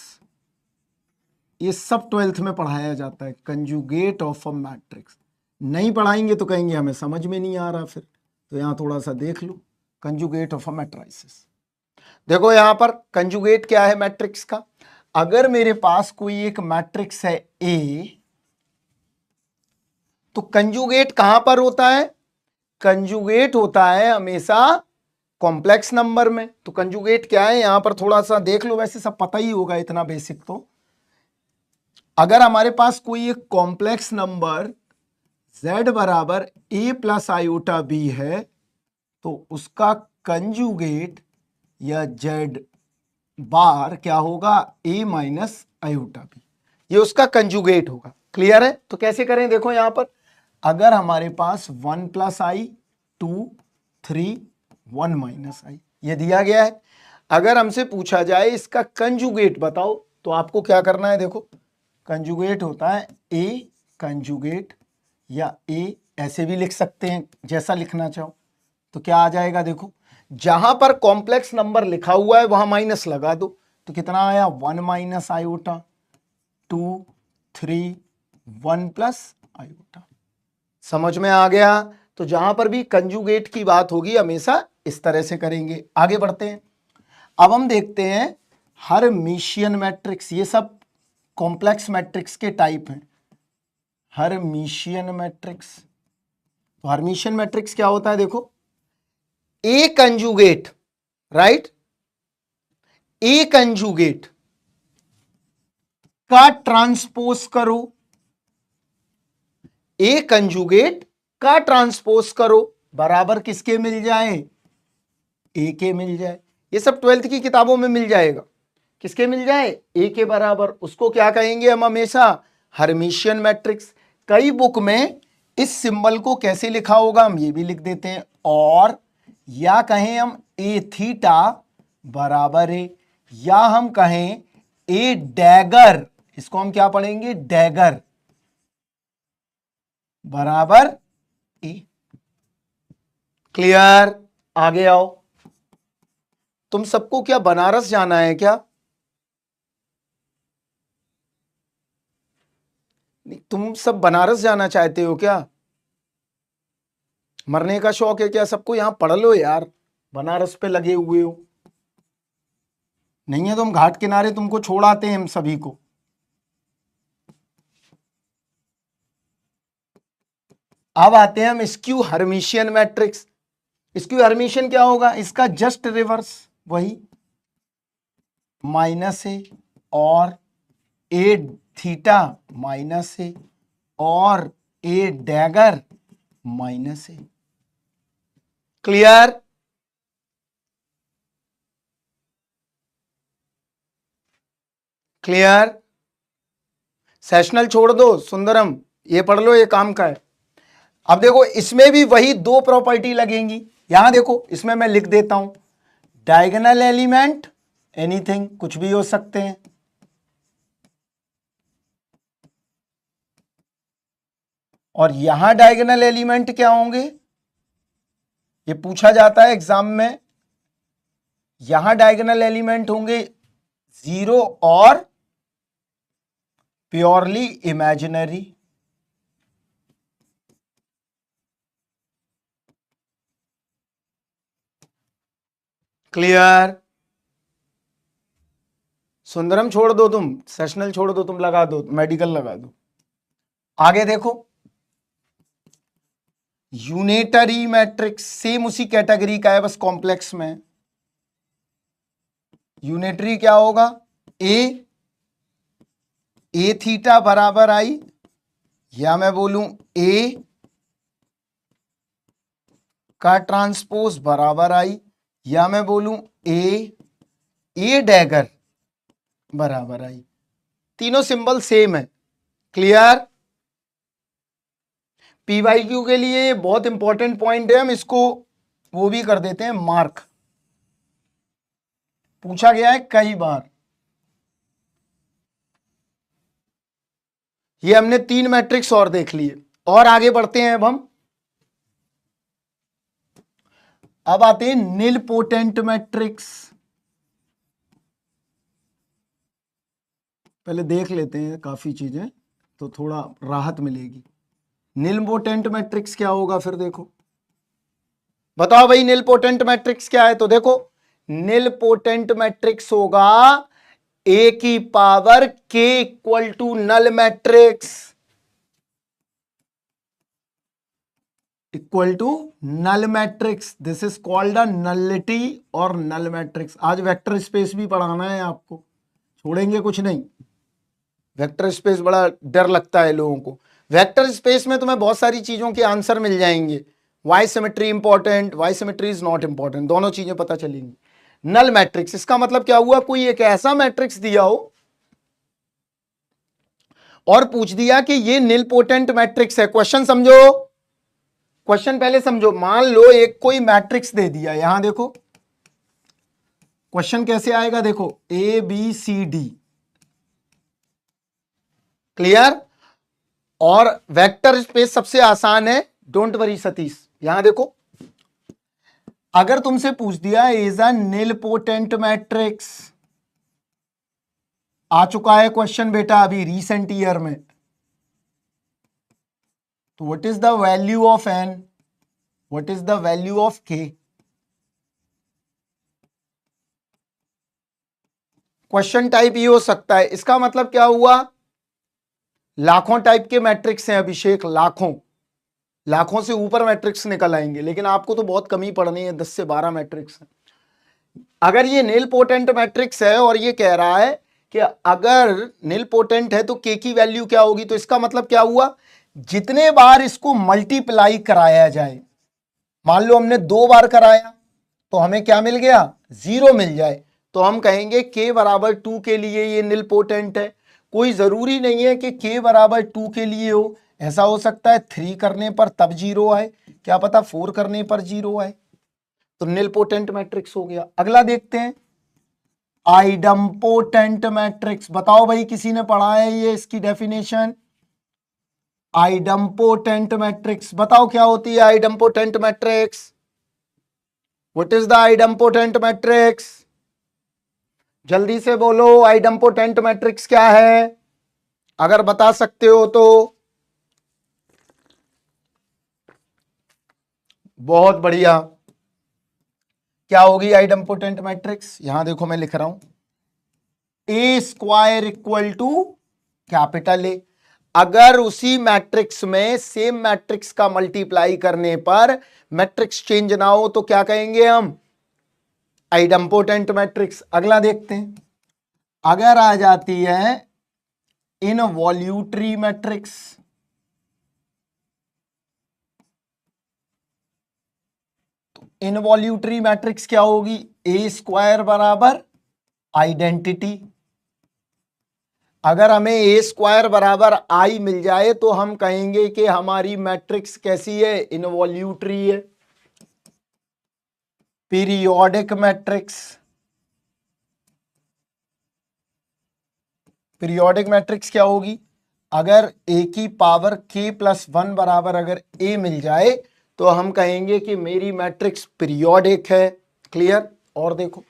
ये सब 12th में पढ़ाया जाता है, कंजुगेट ऑफ अ मैट्रिक्स। नहीं पढ़ाएंगे तो कहेंगे हमें समझ में नहीं आ रहा, फिर तो यहां थोड़ा सा देख लो, कंजुगेट ऑफ अ मैट्रिसेस। देखो यहां पर कंजुगेट क्या है मैट्रिक्स का, अगर मेरे पास कोई एक मैट्रिक्स है ए, तो कंजुगेट कहां पर होता है, कंजुगेट होता है हमेशा कॉम्प्लेक्स नंबर में। तो कंजुगेट क्या है, यहां पर थोड़ा सा देख लो, वैसे सब पता ही होगा इतना बेसिक तो। अगर हमारे पास कोई एक कॉम्प्लेक्स नंबर z बराबर a + i b है, तो उसका कंजुगेट या z बार क्या होगा, a माइनस आयोटा बी, ये उसका कंजुगेट होगा। क्लियर है? तो कैसे करें, देखो यहां पर अगर हमारे पास 1 प्लस आई, 2, 3, 1 माइनस आई, ये दिया गया है। अगर हमसे पूछा जाए इसका कंजुगेट बताओ, तो आपको क्या करना है, देखो कंजुगेट होता है a कंजुगेट, या a ऐसे भी लिख सकते हैं जैसा लिखना चाहो। तो क्या आ जाएगा, देखो जहां पर कॉम्प्लेक्स नंबर लिखा हुआ है वहां माइनस लगा दो, तो कितना आया, 1 माइनस आयोटा, 2, 3, 1 प्लस आयोटा। समझ में आ गया? तो जहां पर भी कंजुगेट की बात होगी हमेशा इस तरह से करेंगे। आगे बढ़ते हैं। अब हम देखते हैं हर्मिशियन मैट्रिक्स, ये सब कॉम्प्लेक्स मैट्रिक्स के टाइप हैं। हर्मिशियन मैट्रिक्स, तो हर्मिशियन मैट्रिक्स क्या होता है, देखो ए कंजुगेट, राइट, ए कंजुगेट का ट्रांसपोज करो, ए कंजुगेट का ट्रांसपोज करो बराबर किसके मिल जाए, ए के मिल जाए। ये सब 12th की किताबों में मिल जाएगा, किसके मिल जाए, ए के बराबर। उसको क्या कहेंगे हम हमेशा, हर्मिशियन मैट्रिक्स। कई बुक में इस सिंबल को कैसे लिखा होगा हम ये भी लिख देते हैं, और या कहें हम ए थीटा बराबर है, या हम कहें ए डैगर, इसको हम क्या पढ़ेंगे, डैगर बराबर ए। क्लियर? आगे आओ। तुम सबको क्या बनारस जाना है क्या? तुम सब बनारस जाना चाहते हो क्या? मरने का शौक है क्या सबको? यहां पढ़ लो यार, बनारस पे लगे हुए हो। नहीं है तो हम घाट किनारे तुमको छोड़ आते हैं हम सभी को। अब आते हैं हम skew Hermitian matrix. Skew Hermitian क्या होगा, इसका जस्ट रिवर्स, वही माइनस है और ए थीटा माइनस है और ए डैगर माइनस है। क्लियर? क्लियर? सेशनल छोड़ दो, सुंदरम ये पढ़ लो, ये काम का है। अब देखो इसमें भी वही दो प्रॉपर्टी लगेंगी। यहां देखो इसमें मैं लिख देता हूं, डायगोनल एलिमेंट एनीथिंग, कुछ भी हो सकते हैं, और यहां डायगोनल एलिमेंट क्या होंगे, ये पूछा जाता है एग्जाम में। यहां डायगोनल एलिमेंट होंगे 0 और प्योरली इमेजिनरी। क्लियर? सुंदरम छोड़ दो तुम, सेशनल छोड़ दो तुम, लगा दो मेडिकल लगा दो। आगे देखो यूनिटरी मैट्रिक्स, सेम उसी कैटेगरी का है बस कॉम्प्लेक्स में। यूनिटरी क्या होगा, ए थीटा बराबर आई, या मैं बोलूं ए का ट्रांसपोज बराबर आई, या मैं बोलूं ए डैगर बराबर आई। तीनों सिंबल सेम है। क्लियर? पीवाईक्यू के लिए बहुत इंपॉर्टेंट पॉइंट है, हम इसको वो भी कर देते हैं मार्क, पूछा गया है कई बार। ये हमने 3 मैट्रिक्स और देख लिए, और आगे बढ़ते हैं। अब आते हैं निल पोटेंट मैट्रिक्स। पहले देख लेते हैं काफी चीजें, तो थोड़ा राहत मिलेगी। निल पोटेंट मैट्रिक्स क्या होगा फिर, देखो बताओ भाई निल पोटेंट मैट्रिक्स क्या है। तो देखो निल पोटेंट मैट्रिक्स होगा ए की पावर के equal to null matrix, equal to null matrix. This is called a nullity और नल मैट्रिक्स। आज वेक्टर स्पेस भी पढ़ाना है आपको, छोड़ेंगे कुछ नहीं। वेक्टर स्पेस बड़ा डर लगता है लोगों को। वेक्टर स्पेस में तुम्हें बहुत सारी चीजों के आंसर मिल जाएंगे। Why symmetry important, why symmetry is not important, दोनों चीजें पता चलेंगी। Null matrix. इसका मतलब क्या हुआ, कोई एक ऐसा मैट्रिक्स दिया हो और पूछ दिया कि ये निलपोटेंट मैट्रिक्स है। क्वेश्चन समझो, क्वेश्चन पहले समझो। मान लो एक कोई मैट्रिक्स दे दिया, यहां देखो क्वेश्चन कैसे आएगा, देखो A B C D, clear. और वेक्टर स्पेस सबसे आसान है, डोंट वरी सतीश। यहां देखो अगर तुमसे पूछ दिया इज अ निलपोटेंट मैट्रिक्स, आ चुका है क्वेश्चन बेटा अभी रीसेंट ईयर में, तो what is the value of n, what is the value of k. Question type ये हो सकता है। इसका मतलब क्या हुआ, लाखों टाइप के मैट्रिक्स हैं अभिषेक, लाखों, लाखों से ऊपर मैट्रिक्स निकल आएंगे, लेकिन आपको तो बहुत कम ही पढ़नी है, 10 से 12 मैट्रिक्स है। अगर ये नील पोटेंट मैट्रिक्स है और ये कह रहा है कि अगर नील पोटेंट है तो के की वैल्यू क्या होगी, तो इसका मतलब क्या हुआ, जितने बार इसको मल्टीप्लाई कराया जाए, मान लो हमने 2 बार कराया तो हमें क्या मिल गया, 0 मिल जाए, तो हम कहेंगे k बराबर 2 के लिए ये नील पोटेंट है। कोई जरूरी नहीं है कि k बराबर 2 के लिए हो, ऐसा हो सकता है 3 करने पर तब 0 आए, क्या पता 4 करने पर 0 आए, तो निलपोटेंट मैट्रिक्स हो गया। अगला देखते हैं आइडम्पोटेंट मैट्रिक्स। बताओ भाई किसी ने पढ़ा है ये, इसकी डेफिनेशन। आइडम्पोटेंट मैट्रिक्स बताओ क्या होती है idempotent matrix, what is the idempotent matrix, जल्दी से बोलो आइडम्पोटेंट मैट्रिक्स क्या है, अगर बता सकते हो तो। बहुत बढ़िया। क्या होगी आइडम्पोटेंट मैट्रिक्स, यहां देखो मैं लिख रहा हूं A square equal to capital A. अगर उसी मैट्रिक्स में सेम मैट्रिक्स का मल्टीप्लाई करने पर मैट्रिक्स चेंज ना हो तो क्या कहेंगे हम, आइडम्पोटेंट मैट्रिक्स। अगला देखते हैं, अगर आ जाती है इनवॉल्यूटरी मैट्रिक्स, इनवॉल्यूटरी मैट्रिक्स क्या होगी, ए स्क्वायर बराबर आइडेंटिटी। अगर हमें ए स्क्वायर बराबर आई मिल जाए तो हम कहेंगे कि हमारी मैट्रिक्स कैसी है, इनवॉल्यूटरी है। पीरियोडिक मैट्रिक्स, पीरियोडिक मैट्रिक्स क्या होगी, अगर ए की पावर k प्लस 1 बराबर अगर a मिल जाए तो हम कहेंगे कि मेरी मैट्रिक्स पीरियोडिक है, क्लियर। और देखो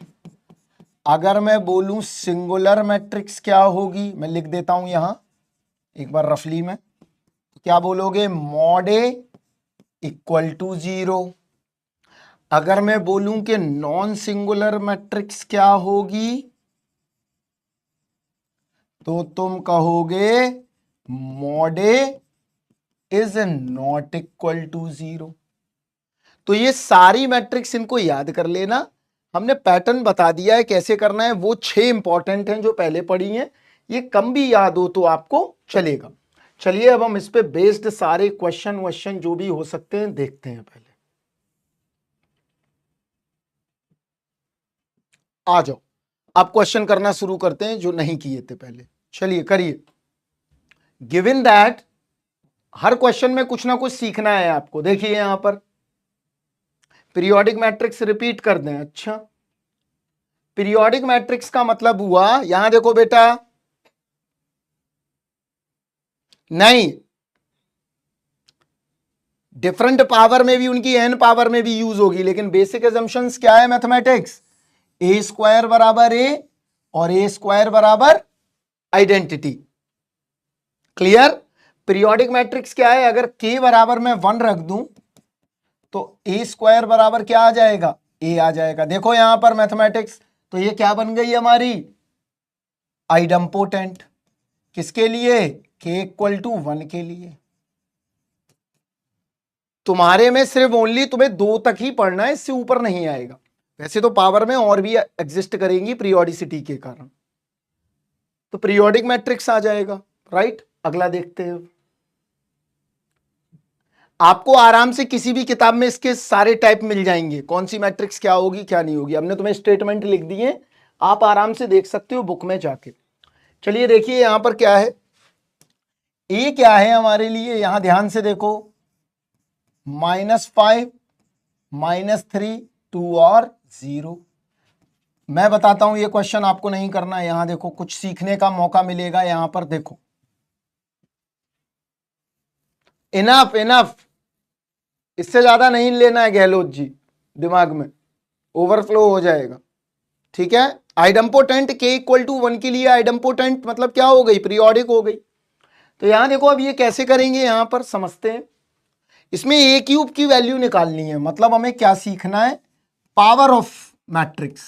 अगर मैं बोलूं सिंगुलर मैट्रिक्स क्या होगी, मैं लिख देता हूं यहां एक बार रफली में, क्या बोलोगे, मॉड ए इक्वल टू 0। अगर मैं बोलूं कि नॉन सिंगुलर मैट्रिक्स क्या होगी तो तुम कहोगे mod A is not equal to 0। तो ये सारी मैट्रिक्स इनको याद कर लेना, हमने पैटर्न बता दिया है कैसे करना है, वो 6 इंपॉर्टेंट हैं जो पहले पढ़ी हैं, ये कम भी याद हो तो आपको चलेगा। चलिए अब हम इस पे बेस्ड सारे क्वेश्चन जो भी हो सकते हैं देखते हैं। पहले आ जाओ, आप क्वेश्चन करना शुरू करते हैं जो नहीं किए थे पहले, चलिए करिए। गिवन दैट, हर क्वेश्चन में कुछ ना कुछ सीखना है आपको। देखिए यहां पर पीरियोडिक मैट्रिक्स रिपीट कर दें, अच्छा पीरियोडिक मैट्रिक्स का मतलब हुआ, यहां देखो बेटा, नहीं डिफरेंट पावर में भी उनकी एन पावर में भी यूज होगी, लेकिन बेसिक एजम्पशंस क्या है मैथमेटिक्स, ए स्क्वायर बराबर ए और ए स्क्वायर बराबर आइडेंटिटी, क्लियर। पीरियोडिक मैट्रिक्स क्या है, अगर के बराबर मैं 1 रख दूं तो ए स्क्वायर बराबर क्या आ जाएगा, ए आ जाएगा। देखो यहां पर मैथमेटिक्स, तो ये क्या बन गई हमारी आइडम्पोटेंट, किसके लिए, के इक्वल टू 1 के लिए। तुम्हारे में सिर्फ ओनली तुम्हें 2 तक ही पढ़ना है, इससे ऊपर नहीं आएगा। वैसे तो पावर में और भी एग्जिस्ट करेंगी पीरियोडिसिटी के कारण, तो पीरियोडिक मैट्रिक्स आ जाएगा, राइट। अगला देखते हैं, आपको आराम से किसी भी किताब में इसके सारे टाइप मिल जाएंगे, कौन सी मैट्रिक्स क्या होगी क्या नहीं होगी। हमने तुम्हें स्टेटमेंट लिख दिए, आप आराम से देख सकते हो बुक में जाके। चलिए देखिए यहां पर क्या है, ए क्या है हमारे लिए, यहां ध्यान से देखो, -5, -3, 2 और 0। मैं बताता हूं ये क्वेश्चन आपको नहीं करना है, यहां देखो कुछ सीखने का मौका मिलेगा। यहां पर देखो, इनफ इनफ, इससे ज्यादा नहीं लेना है गहलोत जी, दिमाग में ओवरफ्लो हो जाएगा। ठीक है, आइडम्पोटेंट k = 1 के लिए आइडम्पोटेंट मतलब क्या हो गई, पीरियोडिक हो गई। तो यहां देखो अब ये कैसे करेंगे, यहां पर समझते हैं। इसमें a³ की वैल्यू निकालनी है, मतलब हमें क्या सीखना है, पावर ऑफ मैट्रिक्स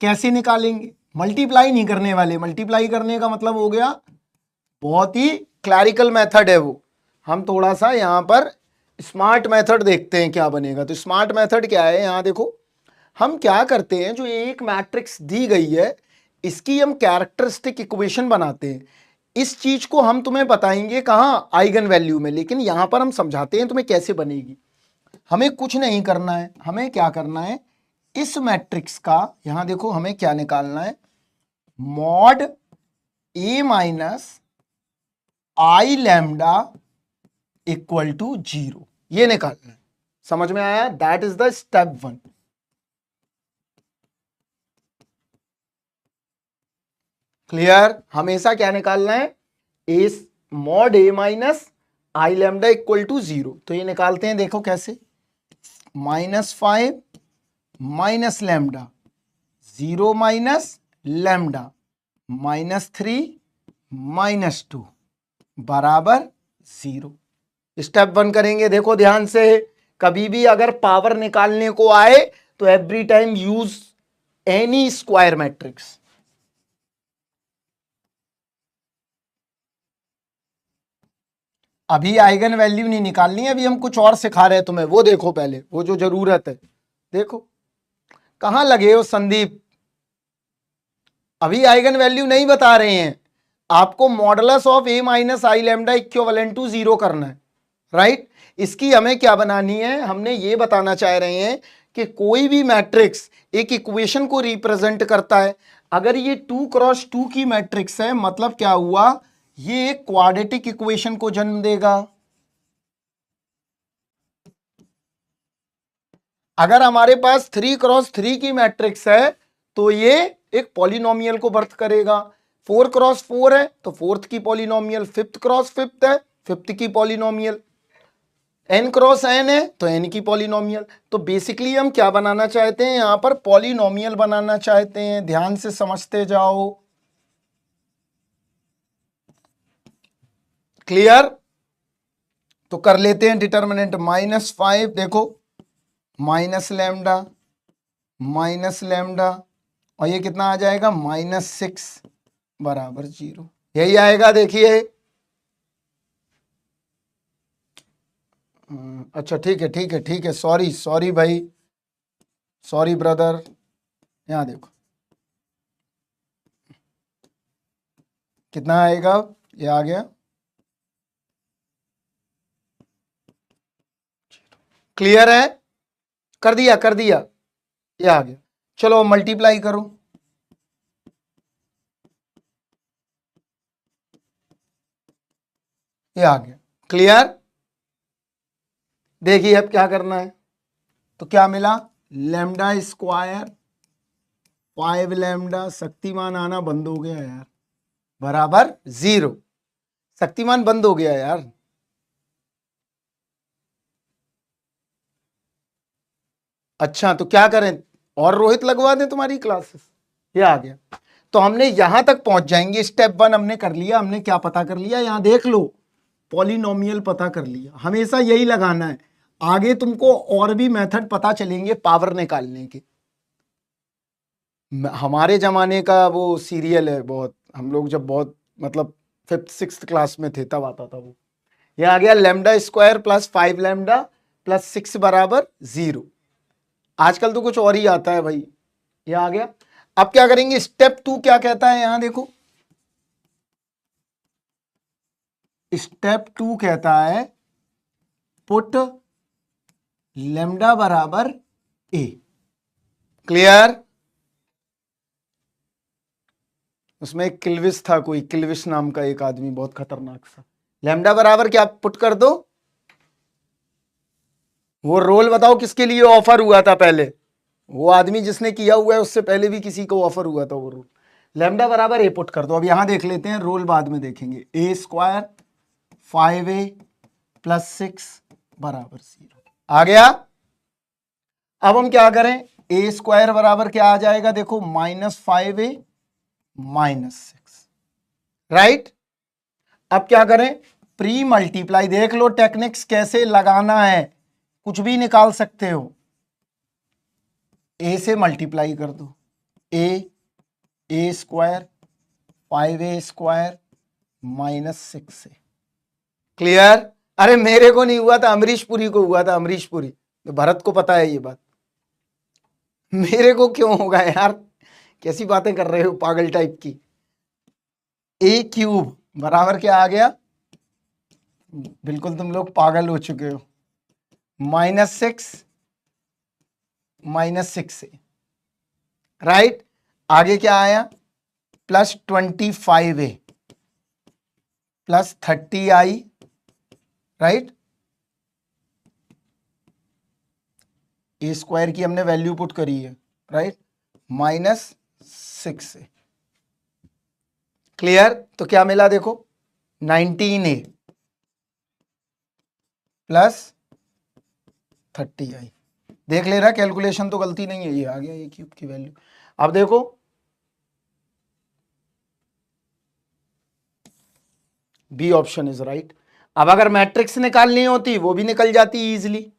कैसे निकालेंगे। मल्टीप्लाई नहीं करने वाले, मल्टीप्लाई करने का मतलब हो गया बहुत ही क्लैरिकल मेथड है वो। हम थोड़ा सा यहां पर स्मार्ट मेथड देखते हैं क्या बनेगा। तो स्मार्ट मेथड क्या है, यहां देखो हम क्या करते हैं, जो एक मैट्रिक्स दी गई है इसकी हम कैरेक्टरिस्टिक इक्वेशन बनाते हैं। इस चीज को हम तुम्हें बताएंगे कहां, आइगन वैल्यू में, लेकिन यहां पर हम समझाते हैं तुम्हें कैसे बनेगी। हमें कुछ नहीं करना है, हमें क्या करना है, इस मैट्रिक्स का यहां देखो हमें क्या निकालना है, mod a minus I lambda equal to 0, ये निकालना है। समझ में आया, that is the step 1। Clear, हमेशा क्या निकालना है, A mod a minus I lambda equal to 0। तो ये निकालते हैं, देखो कैसे, -5 माइनस लैम्डा, 0 माइनस लैम्डा, -3 -2 बराबर 0। स्टेप 1 करेंगे, देखो ध्यान से, कभी भी अगर पावर निकालने को आए तो every time use N E square matrix. अभी आइगन वैल्यू नहीं निकालनी है, अभी हम कुछ और सिखा रहे हैं तुम्हें, वो देखो पहले, वो जो जरूरत है। देखो कहां लगे हो संदीप, अभी आइगन वैल्यू नहीं बता रहे हैं, आपको modulus of a minus I lambda equivalent to 0 करना है, राइट। इसकी हमें क्या बनानी है, हमने ये बताना चाह रहे हैं कि कोई भी मैट्रिक्स एक इक्वेशन को रिप्रेजेंट करता है। अगर ये 2 क्रॉस 2 की मैट्रिक्स है, मतलब क्या हुआ, ये एक क्वाड्रेटिक इक्वेशन को जन्म देगा। अगर हमारे पास 3 क्रॉस 3 की मैट्रिक्स है तो ये एक पॉलिनोमियल को बर्थ करेगा। 4 क्रॉस 4 है तो फोर्थ की पॉलिनोमियल, 5th क्रॉस 5th है 5th की पॉलिनोमियल, n क्रॉस n है तो n की पॉलिनोमियल। तो बेसिकली हम क्या बनाना चाहते हैं, यहां पर पॉलिनोमियल बनाना चाहते हैं। ध्यान से समझते जाओ, क्लियर। तो कर लेते हैं डिटर्मिनेंट, -5 देखो, माइनस लैम्डा और ये कितना आ जाएगा, -6 बराबर 0, यही आएगा। देखिए अच्छा ठीक है, सॉरी भाई, सॉरी ब्रदर, यहां देखो कितना आएगा, ये आ गया। क्लियर है, कर दिया, ये आ गया। चलो मल्टीप्लाई करो, ये आ गया। क्लियर, देखिए अब क्या करना है, तो क्या मिला, लैम्डा स्क्वायर 5 लैम्डा, शक्तिमान आना बंद हो गया यार, बराबर 0। शक्तिमान बंद हो गया यार, अच्छा तो क्या करें, और रोहित लगवा दें तुम्हारी क्लासेस, ये आ गया। तो हमने यहां तक पहुंच जाएंगे, स्टेप 1 हमने कर लिया। हमने क्या पता कर लिया, यहां देख लो, पॉलिनोमियल पता कर लिया। हमेशा यही लगाना है, आगे तुमको और भी मेथड पता चलेंगे पावर निकालने के। हमारे जमाने का वो सीरियल है बहुत, हम लोग जब बहुत मतलब 5th 6th क्लास में थे तब आता था वो। ये आ गया lambda square plus 5 lambda plus 6 बराबर 0। आजकल तो कुछ और ही आता है भाई, ये आ गया। अब क्या करेंगे, स्टेप 2 क्या कहता है, यहां देखो, स्टेप 2 कहता है पुट लैम्डा बराबर ए। क्लियर? उसमें एक किल्विस था, कोई किल्विस नाम का एक आदमी, बहुत खतरनाक सा। लैम्डा बराबर क्या पुट कर दो, वो रोल बताओ किसके लिए ऑफर हुआ था पहले, वो आदमी जिसने किया हुआ है उससे पहले भी किसी को ऑफर हुआ था वो रोल। लैम्डा बराबर ए पुट कर दो। अब यहां देख लेते हैं, रोल बाद में देखेंगे। ए स्क्वायर 5a प्लस 6 बराबर 0 आ गया। अब हम क्या करें, ए स्क्वायर बराबर क्या आ जाएगा, देखो -5a माइनस 6, राइट। अब क्या करें, प्री मल्टीप्लाई, देख लो टेक्निक्स कैसे लगाना है, कुछ भी निकाल सकते हो। ए से मल्टीप्लाई कर दो, ए स्क्वायर 5a स्क्वायर माइनस 6 से। क्लियर? अरे मेरे को नहीं हुआ था, अमरीश पुरी को हुआ था, अमरीश पुरी, तो भरत को पता है ये बात, मेरे को क्यों होगा यार, कैसी बातें कर रहे हो पागल टाइप की। ए क्यूब बराबर क्या आ गया, बिल्कुल तुम लोग पागल हो चुके हो, -6 -6 से, राइट। आगे क्या आया, +25a प्लस 30i, राइट। ए स्क्वायर की हमने वैल्यू पुट करी है, राइट, -6 से। क्लियर? तो क्या मिला देखो, 19a प्लस 30i। देख ले रहा, कैलकुलेशन तो गलती नहीं है, ये आ गया ए क्यूब की वैल्यू। अब देखो बी ऑप्शन इज राइट। अब अगर मैट्रिक्स निकालनी होती वो भी निकल जाती इजीली।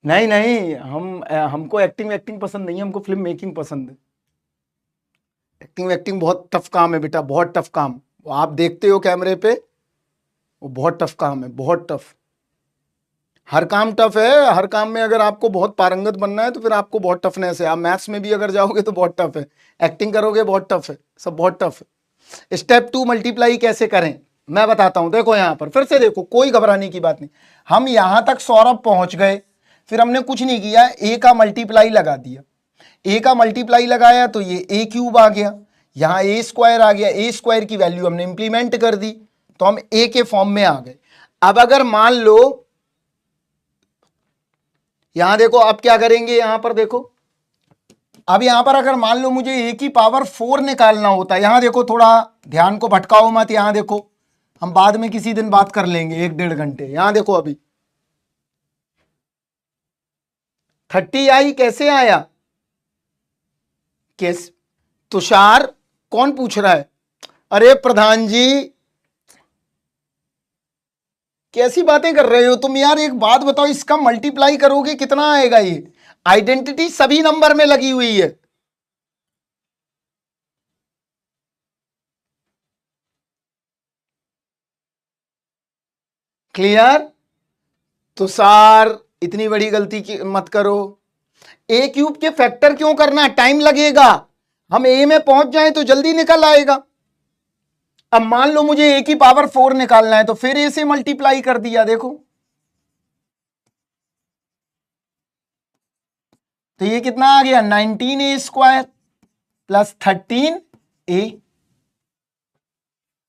नहीं नहीं, हमको एक्टिंग पसंद नहीं है, हमको फिल्म मेकिंग पसंद है। एक्टिंग बहुत टफ काम है बेटा, बहुत टफ काम। वो आप देखते हो कैमरे पे, वो बहुत टफ काम है, बहुत टफ। हर काम टफ है, हर काम में अगर आपको बहुत पारंगत बनना है तो फिर आपको बहुत टफनेस है। आप मैथ्स में भी अगर जाओगे तो बहुत टफ है, एक्टिंग करोगे बहुत टफ है, सब बहुत टफ है। स्टेप 2 मल्टीप्लाई कैसे करें मैं बताता हूं। देखो यहां पर फिर से देखो, कोई घबराने की बात नहीं। हम यहां तक सौरभ पहुंच गए, फिर हमने कुछ नहीं किया, ए का मल्टीप्लाई लगा दिया। ए का मल्टीप्लाई लगाया तो ये ए क्यूब आ गया, यहां ए स्क्वायर आ गया, ए स्क्वायर की वैल्यू हमने इंप्लीमेंट कर दी तो हम ए के फॉर्म में आ गए। अब अगर मान लो यहां देखो, अब क्या करेंगे, यहां पर देखो, अब यहां पर अगर मान लो मुझे ए की पावर 4 निकालना होता है, यहां देखो थोड़ा ध्यान को भटकाओ मत, यहां देखो, हम बाद में किसी दिन बात कर लेंगे 1-1.5 घंटे। यहां देखो अभी 30i कैसे आया, कैसे, तुषार कौन पूछ रहा है, अरे प्रधान जी कैसी बातें कर रहे हो तुम यार, एक बात बताओ, इसका मल्टीप्लाई करोगे कितना आएगा, ये आइडेंटिटी सभी नंबर में लगी हुई है। क्लियर? तुषार इतनी बड़ी गलती की मत करो। ए क्यूब के फैक्टर क्यों करना, टाइम लगेगा, हम ए में पहुंच जाएं तो जल्दी निकल आएगा। अब मान लो मुझे ए की पावर 4 निकालना है तो फिर ए से मल्टीप्लाई कर दिया, देखो तो ये कितना आ गया, 19a square plus 13a,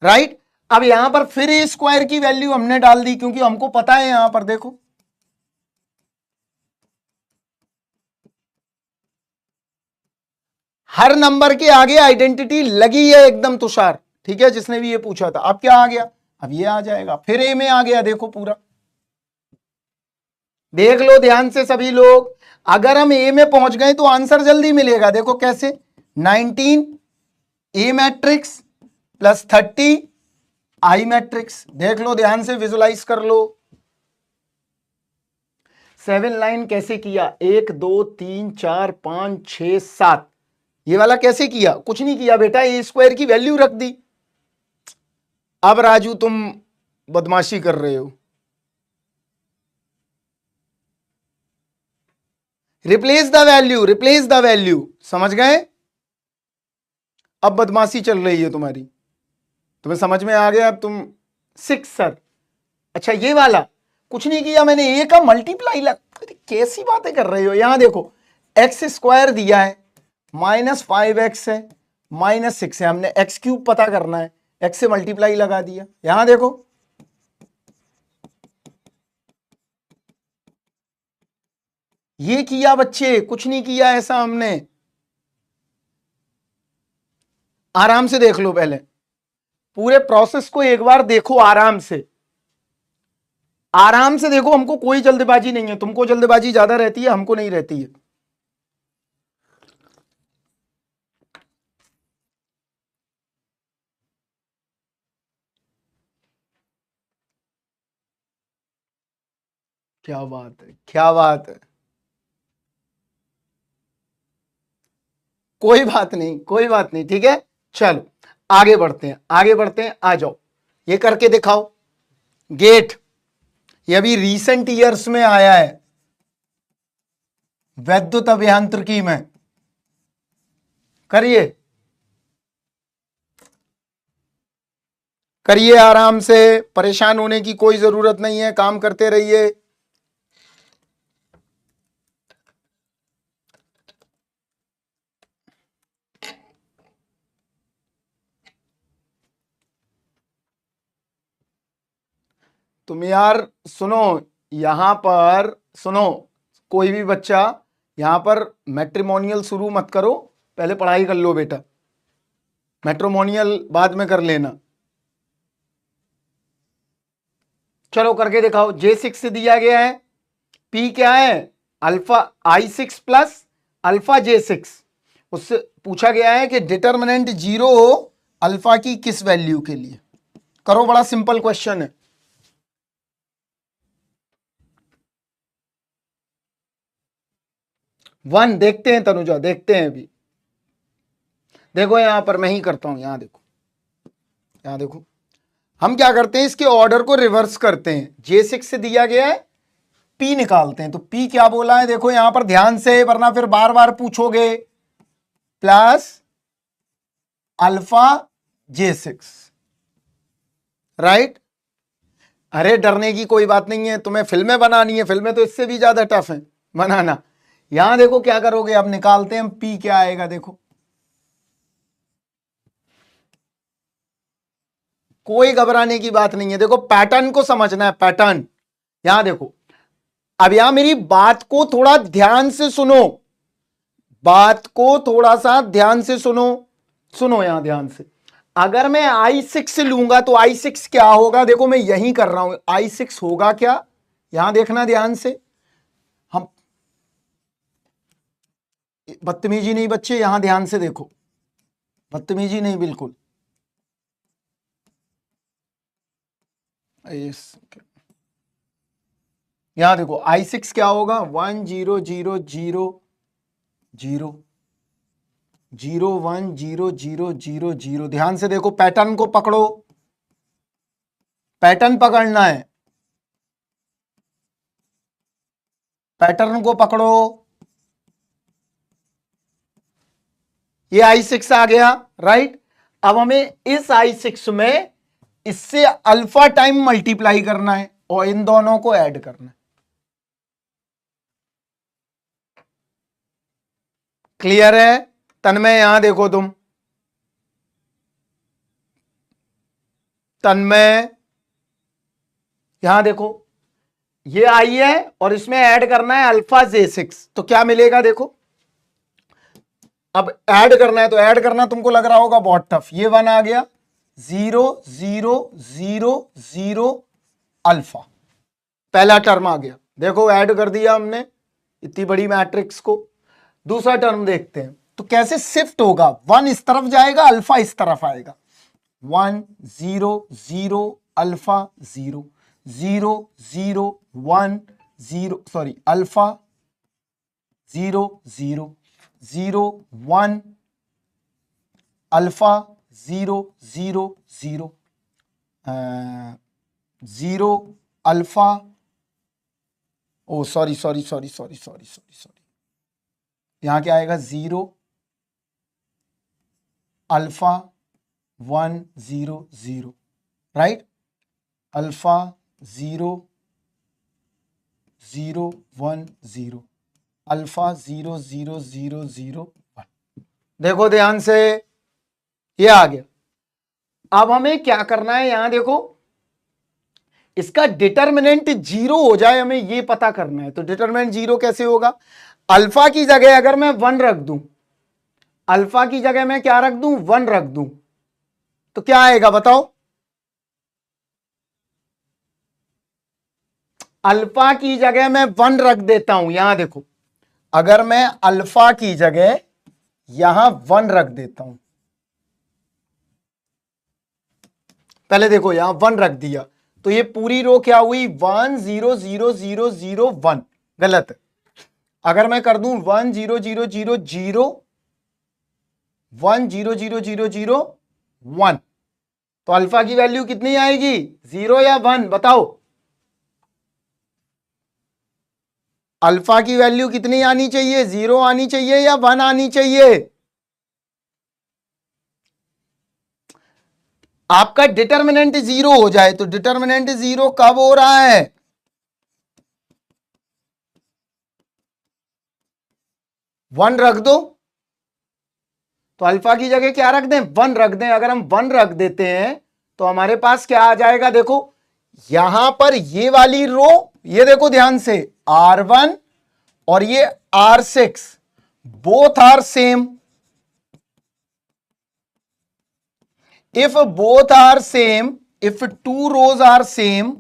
right. अब यहां पर फिर ए स्क्वायर की वैल्यू हमने डाल दी क्योंकि हमको पता है, यहां पर देखो हर नंबर के आगे आइडेंटिटी लगी है एकदम, तुषार ठीक है, जिसने भी ये पूछा था। अब क्या आ गया, अब ये आ जाएगा, फिर ए में आ गया, देखो पूरा देख लो ध्यान से सभी लोग, अगर हम ए में पहुंच गए तो आंसर जल्दी मिलेगा। देखो कैसे, 19 ए मैट्रिक्स प्लस 30 आई मैट्रिक्स, देख लो ध्यान से, विजुलाइज कर लो। 7 लाइन कैसे किया, 1 2 3 4 5 6 7, ये वाला कैसे किया, कुछ नहीं किया बेटा, ए स्क्वायर की वैल्यू रख दी। अब राजू तुम बदमाशी कर रहे हो, replace the value, replace the value, समझ गए? अब बदमाशी चल रही है तुम्हारी। तुम्हें समझ में आ गया अब तुम 6 सर। अच्छा ये वाला कुछ नहीं किया मैंने, ए का मल्टीप्लाई कैसी बातें कर रहे हो। यहां देखो एक्स स्क्वायर दिया है, -5x है, -6 है, हमने एक्स क्यूब पता करना है, एक्स से मल्टीप्लाई लगा दिया। यहां देखो ये किया बच्चे, कुछ नहीं किया ऐसा हमने। आराम से देख लो, पहले पूरे प्रोसेस को एक बार देखो, आराम से आराम से देखो, हमको कोई जल्दबाजी नहीं है। तुमको जल्दबाजी ज्यादा रहती है, हमको नहीं रहती है। क्या बात है, क्या बात है। कोई बात नहीं, कोई बात नहीं, ठीक है। चलो आगे बढ़ते हैं, आगे बढ़ते हैं, आ जाओ ये करके दिखाओ। गेट ये अभी रीसेंट ईयर्स में आया है वैद्युत अभियांत्रिकी में। करिए करिए आराम से, परेशान होने की कोई जरूरत नहीं है, काम करते रहिए। तुम यार सुनो, यहां पर सुनो, कोई भी बच्चा यहां पर मैट्रिमोनियल शुरू मत करो, पहले पढ़ाई कर लो बेटा, मैट्रिमोनियल बाद में कर लेना। चलो करके दिखाओ। J6 दिया गया है, P क्या है, alpha I6 plus alpha J6। उससे पूछा गया है कि डिटरमिनेंट 0 हो अल्फा की किस वैल्यू के लिए। करो, बड़ा सिंपल क्वेश्चन है। वन देखते हैं तनुजा, देखते हैं अभी। देखो यहां पर मैं ही करता हूं, यहां देखो, यहां देखो हम क्या करते हैं, इसके ऑर्डर को रिवर्स करते हैं। J6 से दिया गया है, P निकालते हैं। तो P क्या बोला है देखो यहां पर ध्यान से, वरना फिर बार बार पूछोगे। Plus alpha J6, right. अरे डरने की कोई बात नहीं है, तुम्हें फिल्में बनानी है, फिल्में तो इससे भी ज्यादा टफ है बनाना। यहां देखो क्या करोगे, अब निकालते हैं हम, P क्या आएगा देखो। कोई घबराने की बात नहीं है, देखो पैटर्न को समझना है, पैटर्न। यहां देखो, अब यहां मेरी बात को थोड़ा ध्यान से सुनो, बात को थोड़ा सा ध्यान से सुनो। सुनो यहां ध्यान से, अगर मैं I6 लूंगा तो I6 क्या होगा, देखो मैं यही कर रहा हूं, I6 होगा क्या, यहां देखना ध्यान से। हम बदतमीजी नहीं बच्चे, यहां ध्यान से देखो, बदतमीजी नहीं बिल्कुल। यहां देखो I6 क्या होगा, 1 0 0 0 0 0 1 0 0 0 0। ध्यान से देखो, पैटर्न को पकड़ो, पैटर्न पकड़ना है, पैटर्न को पकड़ो। ये I6 आ गया, राइट। अब हमें इस I6 में इससे अल्फा टाइम मल्टीप्लाई करना है और इन दोनों को ऐड करना है। क्लियर है तन्मय, यहां देखो तुम, तन्मय यहां देखो, ये आई है और इसमें ऐड करना है अल्फा J6, तो क्या मिलेगा देखो। अब ऐड करना है, तो ऐड करना तुमको लग रहा होगा बहुत टफ। ये 1 आ गया, 0 0 0 0 अल्फा, पहला टर्म आ गया। देखो ऐड कर दिया हमने इतनी बड़ी मैट्रिक्स को। दूसरा टर्म देखते हैं तो कैसे शिफ्ट होगा, 1 इस तरफ जाएगा, अल्फा इस तरफ आएगा। 1 0 0 alpha 0 0 0 1 0, sorry alpha 0 0 0 1 alpha 0 0 0 0 alpha, oh sorry sorry sorry sorry sorry sorry sorry, यहां क्या आएगा, 0 अल्फा 1 0 0, राइट, अल्फा 0 0 1 0, अल्फा 0 0 0 0 1। देखो ध्यान से, ये आ गया। अब हमें क्या करना है, यहां देखो, इसका डिटर्मिनेंट 0 हो जाए, हमें ये पता करना है। तो डिटर्मिनेंट 0 कैसे होगा? अल्फा की जगह अगर मैं 1 रख दूं, अल्फा की जगह मैं क्या रख दूं, 1 रख दूं, तो क्या आएगा बताओ? अल्फा की जगह मैं 1 रख देता हूं, यहां देखो, अगर मैं अल्फा की जगह यहां 1 रख देता हूं, पहले देखो यहां 1 रख दिया, तो ये पूरी रो क्या हुई, 1 0 0 0 0 1, गलत है। अगर मैं कर दूं 1 0 0 0 0 1 0 0 0 0 1, तो अल्फा की वैल्यू कितनी आएगी, 0 या 1 बताओ? अल्फा की वैल्यू कितनी आनी चाहिए, 0 आनी चाहिए या 1 आनी चाहिए? आपका डिटर्मिनेंट 0 हो जाए, तो डिटर्मिनेंट 0 कब हो रहा है, 1 रख दो, तो अल्फा की जगह क्या रख दें, 1 रख दें। अगर हम 1 रख देते हैं तो हमारे पास क्या आ जाएगा, देखो यहां पर ये वाली रो, ये देखो ध्यान से, R1 और ये R6 both are same. If both are same, if two rows are same,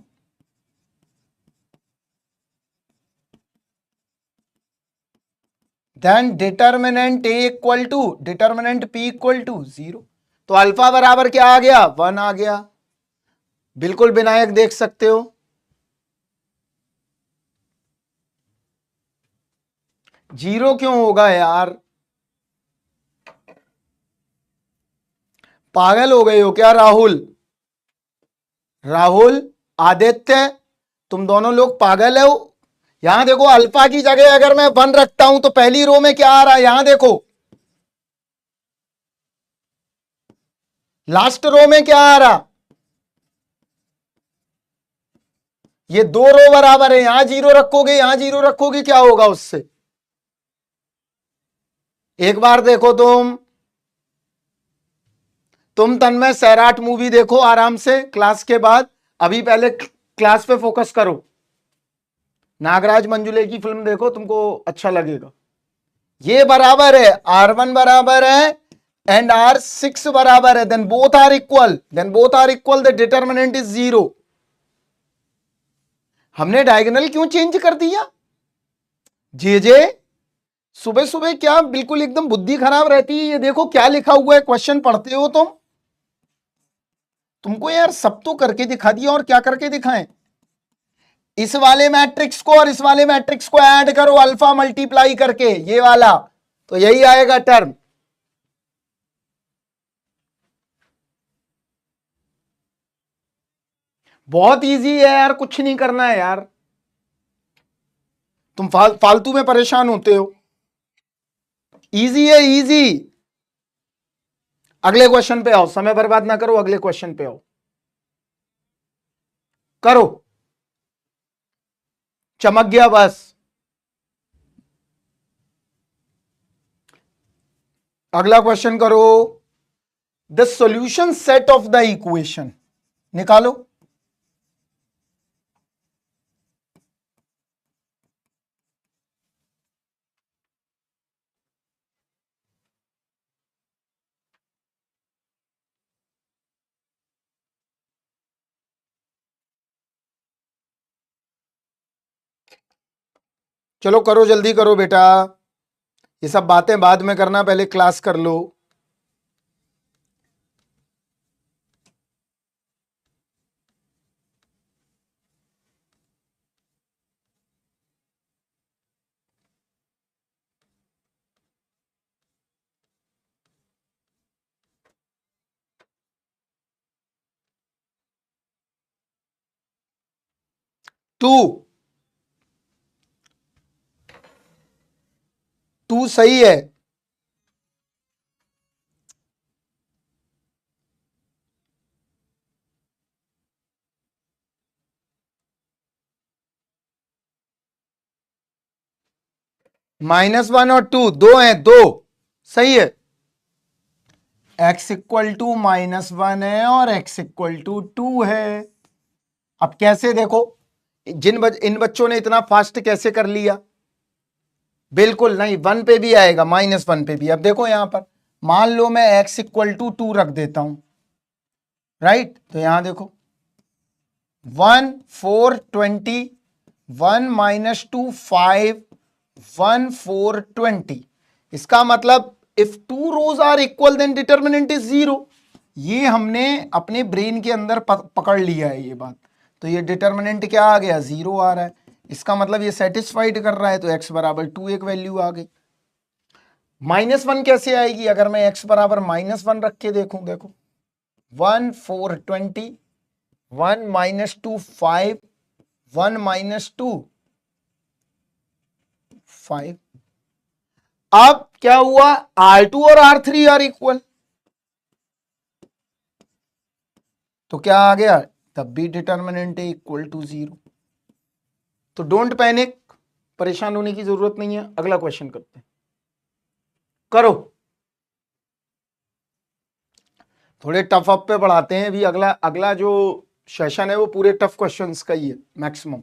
then determinant A equal to determinant P equal to 0। तो अल्फा बराबर क्या आ गया, 1 आ गया, बिल्कुल विनायक देख सकते हो। जीरो क्यों होगा यार, पागल हो गए हो क्या राहुल? राहुल, आदित्य, तुम दोनों लोग पागल हो। यहां देखो, अल्फा की जगह अगर मैं 1 रखता हूं तो पहली रो में क्या आ रहा है, यहां देखो लास्ट रो में क्या आ रहा, ये दो रो बराबर है, यहां 0 रखोगे यहां 0 रखोगे, क्या होगा उससे? एक बार देखो तुम तन्मय सैराट मूवी देखो आराम से क्लास के बाद, अभी पहले क्लास पे फोकस करो। नागराज मंजुले की फिल्म देखो, तुमको अच्छा लगेगा। ये बराबर है, R1 बराबर है एंड R6 बराबर है, then both are equal, the determinant is 0। हमने डायगोनल क्यों चेंज कर दिया? जे सुबह सुबह क्या बिल्कुल एकदम बुद्धि खराब रहती है। ये देखो क्या लिखा हुआ है, क्वेश्चन पढ़ते हो तुमको यार सब तो करके दिखा दिया, और क्या करके दिखाएं? इस वाले मैट्रिक्स को और इस वाले मैट्रिक्स को ऐड करो अल्फा मल्टीप्लाई करके, ये वाला, तो यही आएगा टर्म। बहुत इजी है यार, कुछ नहीं करना है यार, तुम फालतू में परेशान होते हो। इजी है, इजी। अगले क्वेश्चन पे आओ, समय बर्बाद ना करो, अगले क्वेश्चन पे आओ, करो, चमक गया बस। अगला क्वेश्चन करो, the solution set of the equation निकालो। चलो करो, जल्दी करो बेटा, ये सब बातें बाद में करना, पहले क्लास कर लो। टू, टू सही है, -1 और 2 दो हैं, दो, सही है। x इक्वल टू -1 है और x इक्वल टू 2 है। अब कैसे देखो, इन बच्चों ने इतना फास्ट कैसे कर लिया? बिल्कुल नहीं, 1 पे भी आएगा, -1 पे भी। अब देखो यहां पर मान लो मैं x इक्वल टू 2 रख देता हूं, राइट? तो यहां देखो 1 4 20, 1 -2 5, 1 4 20। इसका मतलब if two rows are equal then determinant is 0। ये हमने अपने ब्रेन के अंदर पकड़ लिया है ये बात। तो ये डिटर्मिनेंट क्या आ गया? 0 आ रहा है। इसका मतलब ये सेटिस्फाइड कर रहा है, तो x बराबर 2 एक वैल्यू आ गई। -1 कैसे आएगी? अगर मैं x बराबर -1 रख के देखूं, देखो 1 4 20, 1 -2 5, 1 -2 5। अब क्या हुआ? R2 और R3 आर इक्वल, तो क्या आ गया? तब भी डिटर्मिनेंट है इक्वल टू 0। तो डोंट पैनिक, परेशान होने की जरूरत नहीं है। अगला क्वेश्चन करते हैं, करो। थोड़े टफ अप पे बढ़ाते हैं भी। अगला अगला जो सेशन है वो पूरे टफ क्वेश्चंस का ही है मैक्सिमम।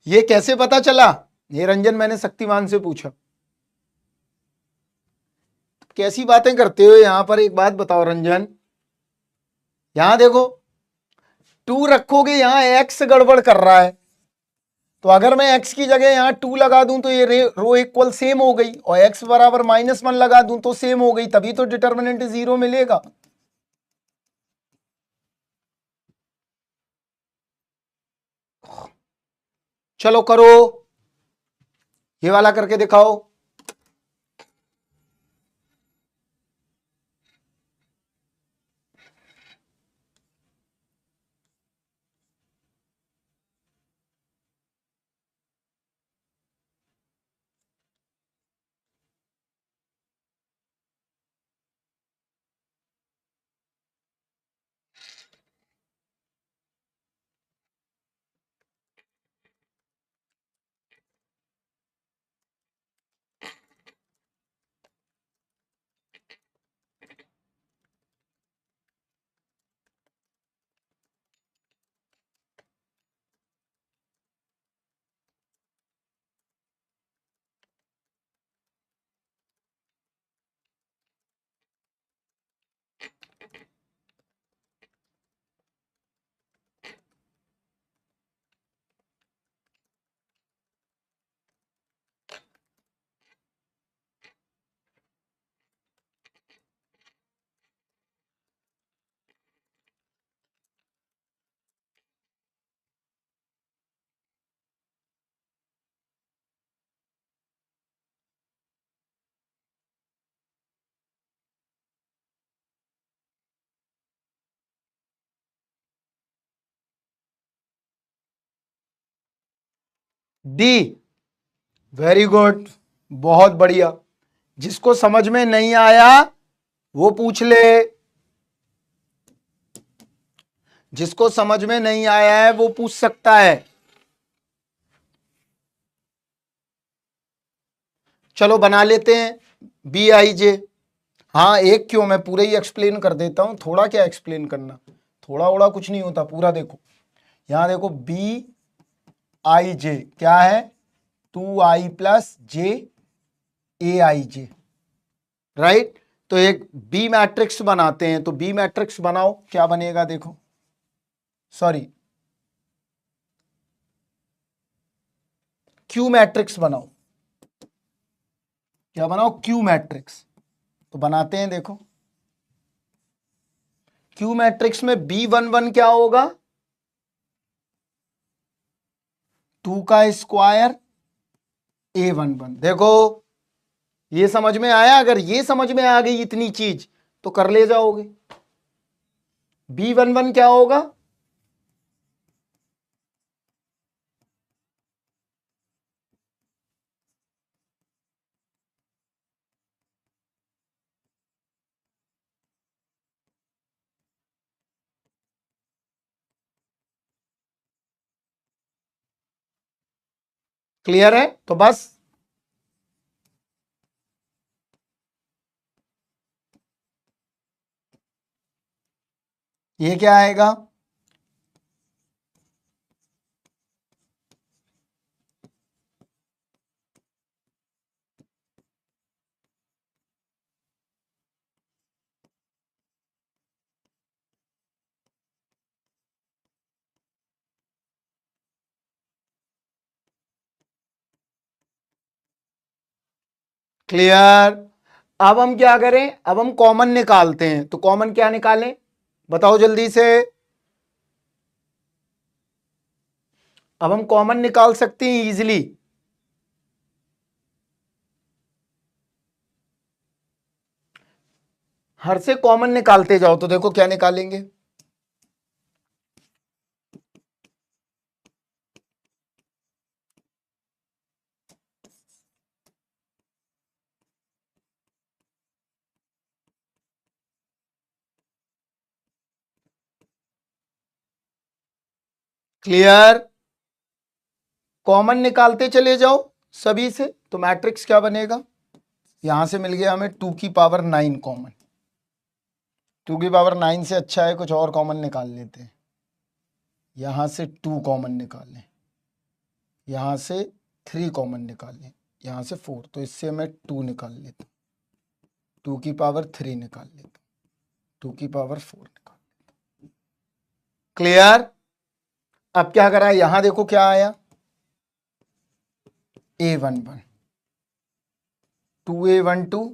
ये कैसे पता चला? ये रंजन मैंने शक्तिमान से पूछा। कैसी बातें करते हो यहां पर? एक बात बताओ रंजन, यहां देखो 2 रखोगे, यहां x गड़बड़ कर रहा है। तो अगर मैं x की जगह यहां 2 लगा दूं तो ये रो इक्वल सेम हो गई, और x बराबर -1 लगा दूं तो सेम हो गई, तभी तो डिटर्मिनेंट 0 मिलेगा। चलो करो, ये वाला करके दिखाओ। डी, वेरी गुड, बहुत बढ़िया। जिसको समझ में नहीं आया वो पूछ ले, जिसको समझ में नहीं आया है वो पूछ सकता है। चलो बना लेते हैं BIJ। हाँ एक क्यों, मैं पूरे ही एक्सप्लेन कर देता हूं। थोड़ा क्या एक्सप्लेन करना, थोड़ा ओड़ा कुछ नहीं होता, पूरा देखो। यहां देखो BIJ क्या है? 2i plus JAIJ, right? तो एक बी मैट्रिक्स बनाते हैं। तो बी मैट्रिक्स बनाओ, क्या बनेगा देखो, सॉरी क्यू मैट्रिक्स बनाओ। क्या बनाओ? Q matrix. तो बनाते हैं, देखो क्यू मैट्रिक्स में B11 क्या होगा? 2 का स्क्वायर A11। देखो ये समझ में आया? अगर ये समझ में आ गई इतनी चीज तो कर ले जाओगे। B11 क्या होगा? क्लियर है? तो बस ये क्या आएगा? क्लियर? अब हम क्या करें? अब हम कॉमन निकालते हैं। तो कॉमन क्या निकालें? बताओ जल्दी से। अब हम कॉमन निकाल सकते हैं इजीली। हर से कॉमन निकालते जाओ। तो देखो क्या निकालेंगे। क्लियर? कॉमन निकालते चले जाओ सभी से। तो मैट्रिक्स क्या बनेगा? यहां से मिल गया हमें 2 की पावर 9 कॉमन। 2 की पावर 9 से अच्छा है कुछ और कॉमन निकाल लेते हैं। यहां से 2 कॉमन निकाल लें, यहां से 3 कॉमन निकाल लें, यहां से 4। तो इससे मैं 2 निकाल लेता हूं, 2 की पावर 3 निकाल लेता हूं, 2 की पावर 4 निकाल। क्लियर? अब क्या करा? यहां देखो क्या आया, A11, 2A12,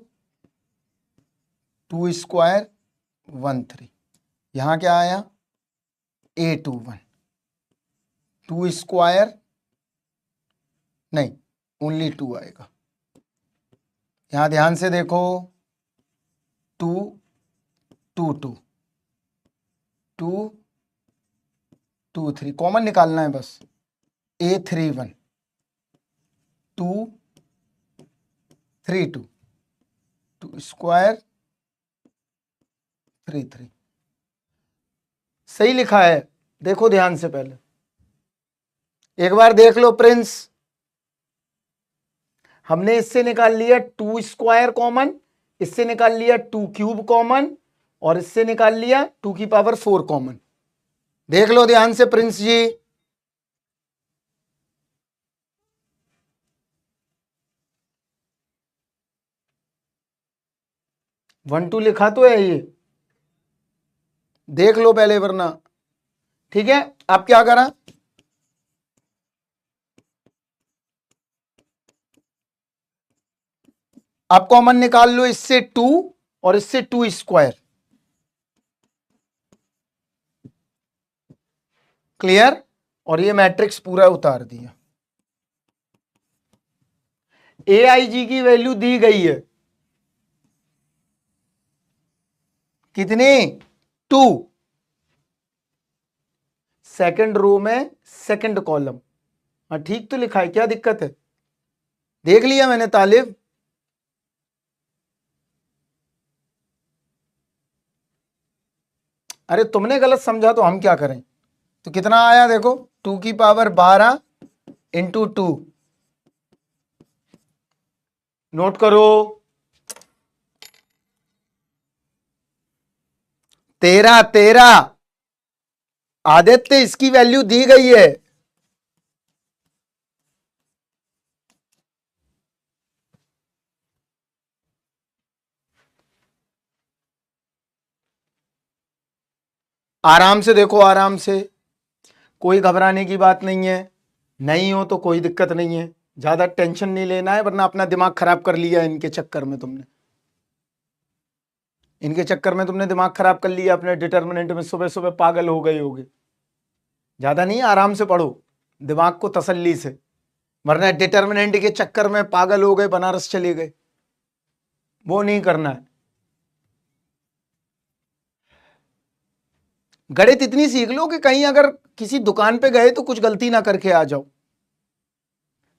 2 स्क्वायर 13। यहां क्या आया? A21, 2 स्क्वायर, नहीं ओनली 2 आएगा। यहां ध्यान से देखो, 2 2 2 2 2 3 कॉमन निकालना है बस। A31, 2 3 2, 2 square 3 3। सही लिखा है, देखो ध्यान से पहले एक बार देख लो प्रिंस। हमने इससे निकाल लिया 2 स्क्वायर कॉमन, इससे निकाल लिया 2 क्यूब कॉमन, और इससे निकाल लिया 2 की पावर 4 कॉमन। देख लो ध्यान से प्रिंस जी। 1 2 लिखा तो है ये, देख लो पहले वरना। ठीक है, अब क्या करा? अब कॉमन निकाल लो इससे 2 और इससे 2 स्क्वायर। क्लियर? और ये मैट्रिक्स पूरा उतार दिया। AIG की वैल्यू दी गई है कितनी? 2। सेकंड रो में सेकंड कॉलम। हाँ ठीक तो लिखा है, क्या दिक्कत है? देख लिया मैंने तालिब। अरे तुमने गलत समझा तो हम क्या करें? तो कितना आया देखो, 2 की पावर 12 × 2। नोट करो, 13 13। आदित्य इसकी वैल्यू दी गई है। आराम से देखो, आराम से, कोई घबराने की बात नहीं है। नहीं हो तो कोई दिक्कत नहीं है, ज्यादा टेंशन नहीं लेना है, वरना अपना दिमाग खराब कर लिया इनके चक्कर में तुमने। इनके चक्कर में तुमने दिमाग खराब कर लिया अपने डिटर्मिनेंट में, सुबह सुबह पागल हो गए होगे। ज्यादा नहीं, आराम से पढ़ो, दिमाग को तसल्ली से, वरना डिटर्मिनेंट के चक्कर में पागल हो गए, बनारस चले गए, वो नहीं करना है। गणित इतनी सीख लो कि कहीं अगर किसी दुकान पे गए तो कुछ गलती ना करके आ जाओ।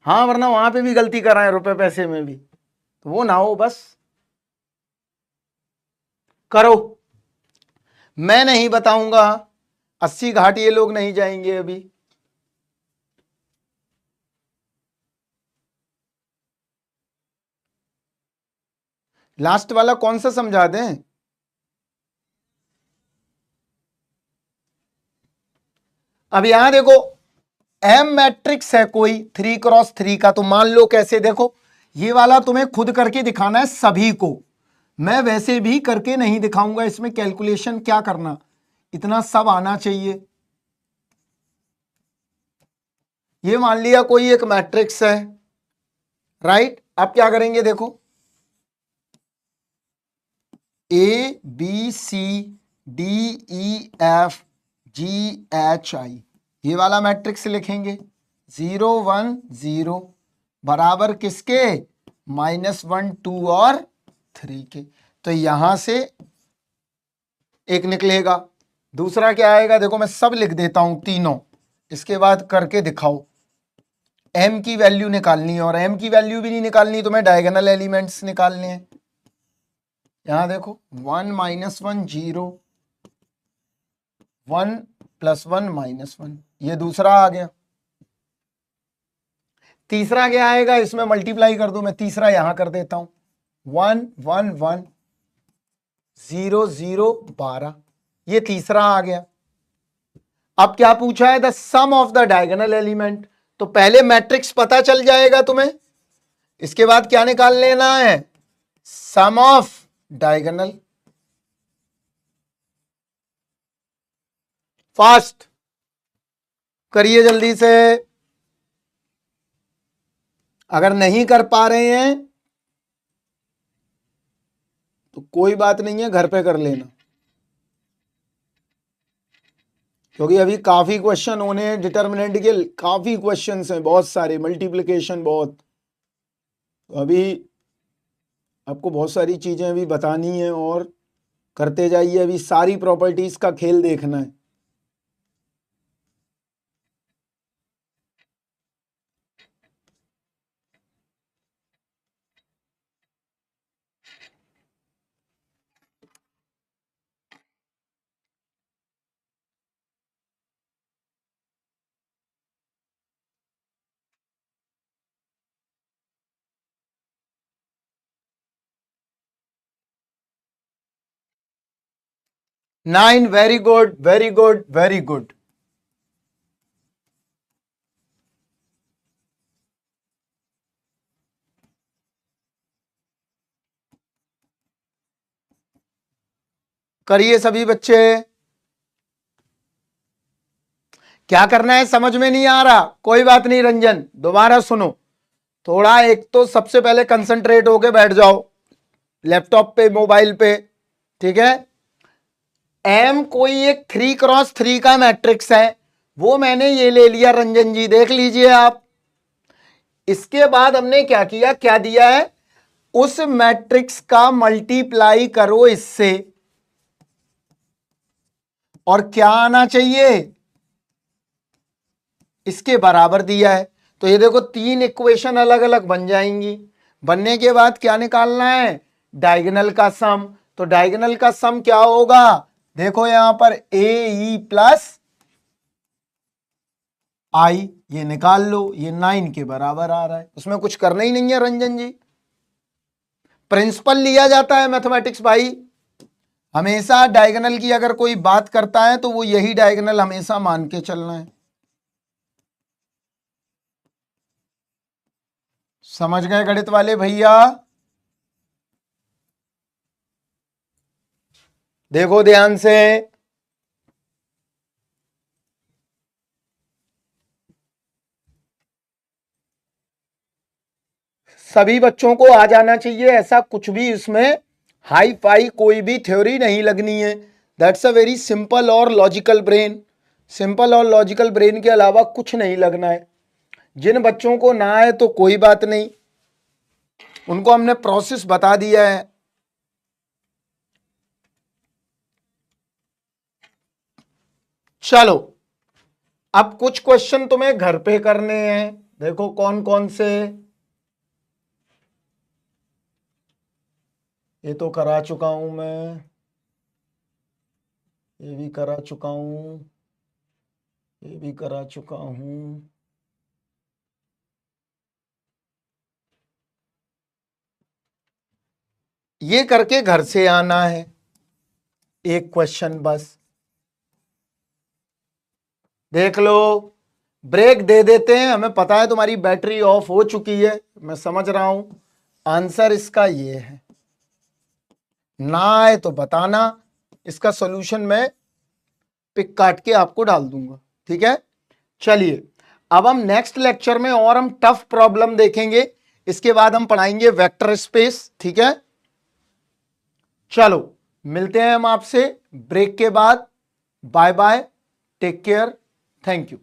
हाँ, वरना वहां पे भी गलती कराएं रुपए पैसे में भी, तो वो ना हो बस। करो, मैं नहीं बताऊंगा, 80 घाट ये लोग नहीं जाएंगे अभी। लास्ट वाला कौन सा समझा दें? अब यहां देखो एम मैट्रिक्स है कोई 3x3 का, तो मान लो कैसे, देखो ये वाला तुम्हें खुद करके दिखाना है सभी को, मैं वैसे भी करके नहीं दिखाऊंगा, इसमें कैलकुलेशन क्या करना, इतना सब आना चाहिए। ये मान लिया कोई एक मैट्रिक्स है, राइट। अब क्या करेंगे, देखो A B C D E F G H I, ये वाला मैट्रिक्स लिखेंगे 0 1 0 बराबर किसके, -1 2 और 3 के। तो यहां से एक निकलेगा, दूसरा क्या आएगा, देखो मैं सब लिख देता हूं तीनों, इसके बाद करके दिखाओ। एम की वैल्यू निकालनी है, और एम की वैल्यू भी नहीं निकालनी, तो मैं डायगोनल एलिमेंट्स निकालने हैं। यहां देखो 1 -1 0 1 +1 -1, ये दूसरा आ गया। तीसरा क्या आएगा, इसमें मल्टीप्लाई कर दो, मैं तीसरा यहां कर देता हूं 1 1 1 0 0 12, ये तीसरा आ गया। अब क्या पूछा है, the sum of the diagonal element, तो पहले मैट्रिक्स पता चल जाएगा तुम्हें, इसके बाद क्या निकाल लेना है, सम ऑफ डायगोनल। फास्ट करिए जल्दी से, अगर नहीं कर पा रहे हैं तो कोई बात नहीं है, घर पे कर लेना, क्योंकि अभी काफी क्वेश्चन होने हैं डिटर्मिनेंट के, काफी क्वेश्चंस हैं, बहुत सारे, मल्टीप्लिकेशन बहुत, तो अभी आपको बहुत सारी चीजें अभी बतानी है और करते जाइए, अभी सारी प्रॉपर्टीज का खेल देखना है। Nine, very good very good very good. करिए सभी बच्चे, क्या करना है समझ में नहीं आ रहा, कोई बात नहीं रंजन, दोबारा सुनो थोड़ा, एक तो सबसे पहले कंसंट्रेट होके बैठ जाओ लैपटॉप पे, मोबाइल पे, ठीक है। एम कोई एक 3x3 का मैट्रिक्स है, वो मैंने ये ले लिया रंजन जी, देख लीजिए आप। इसके बाद हमने क्या किया, क्या दिया है, उस मैट्रिक्स का मल्टीप्लाई करो इससे, और क्या आना चाहिए, इसके बराबर दिया है। तो ये देखो तीन इक्वेशन अलग अलग बन जाएंगी, बनने के बाद क्या निकालना है, डायगोनल का सम। तो डायगोनल का सम क्या होगा, देखो यहां पर ए ई प्लस आई, ये निकाल लो, ये 9 के बराबर आ रहा है, उसमें कुछ करना ही नहीं है रंजन जी, प्रिंसिपल लिया जाता है मैथमेटिक्स भाई, हमेशा डायगोनल की अगर कोई बात करता है तो वो यही डायगोनल हमेशा मान के चलना है। समझ गए गणित वाले भैया, देखो ध्यान से, सभी बच्चों को आ जाना चाहिए, ऐसा कुछ भी इसमें हाई फाई कोई भी थ्योरी नहीं लगनी है, दैट्स अ वेरी सिंपल और लॉजिकल ब्रेन, सिंपल और लॉजिकल ब्रेन के अलावा कुछ नहीं लगना है। जिन बच्चों को ना आए तो कोई बात नहीं, उनको हमने प्रोसेस बता दिया है। चलो अब कुछ क्वेश्चन तुम्हें घर पे करने हैं, देखो कौन कौन से, ये तो करा चुका हूं मैं, ये भी करा चुका हूं, ये भी करा चुका हूं, ये करके घर से आना है। एक क्वेश्चन बस देख लो, ब्रेक दे देते हैं, हमें पता है तुम्हारी बैटरी ऑफ हो चुकी है, मैं समझ रहा हूं। आंसर इसका ये है, ना आए तो बताना, इसका सॉल्यूशन मैं पिक काट के आपको डाल दूंगा, ठीक है। चलिए अब हम नेक्स्ट लेक्चर में और हम टफ प्रॉब्लम देखेंगे, इसके बाद हम पढ़ाएंगे वेक्टर स्पेस, ठीक है। चलो मिलते हैं हम आपसे ब्रेक के बाद। Bye bye, take care, thank you.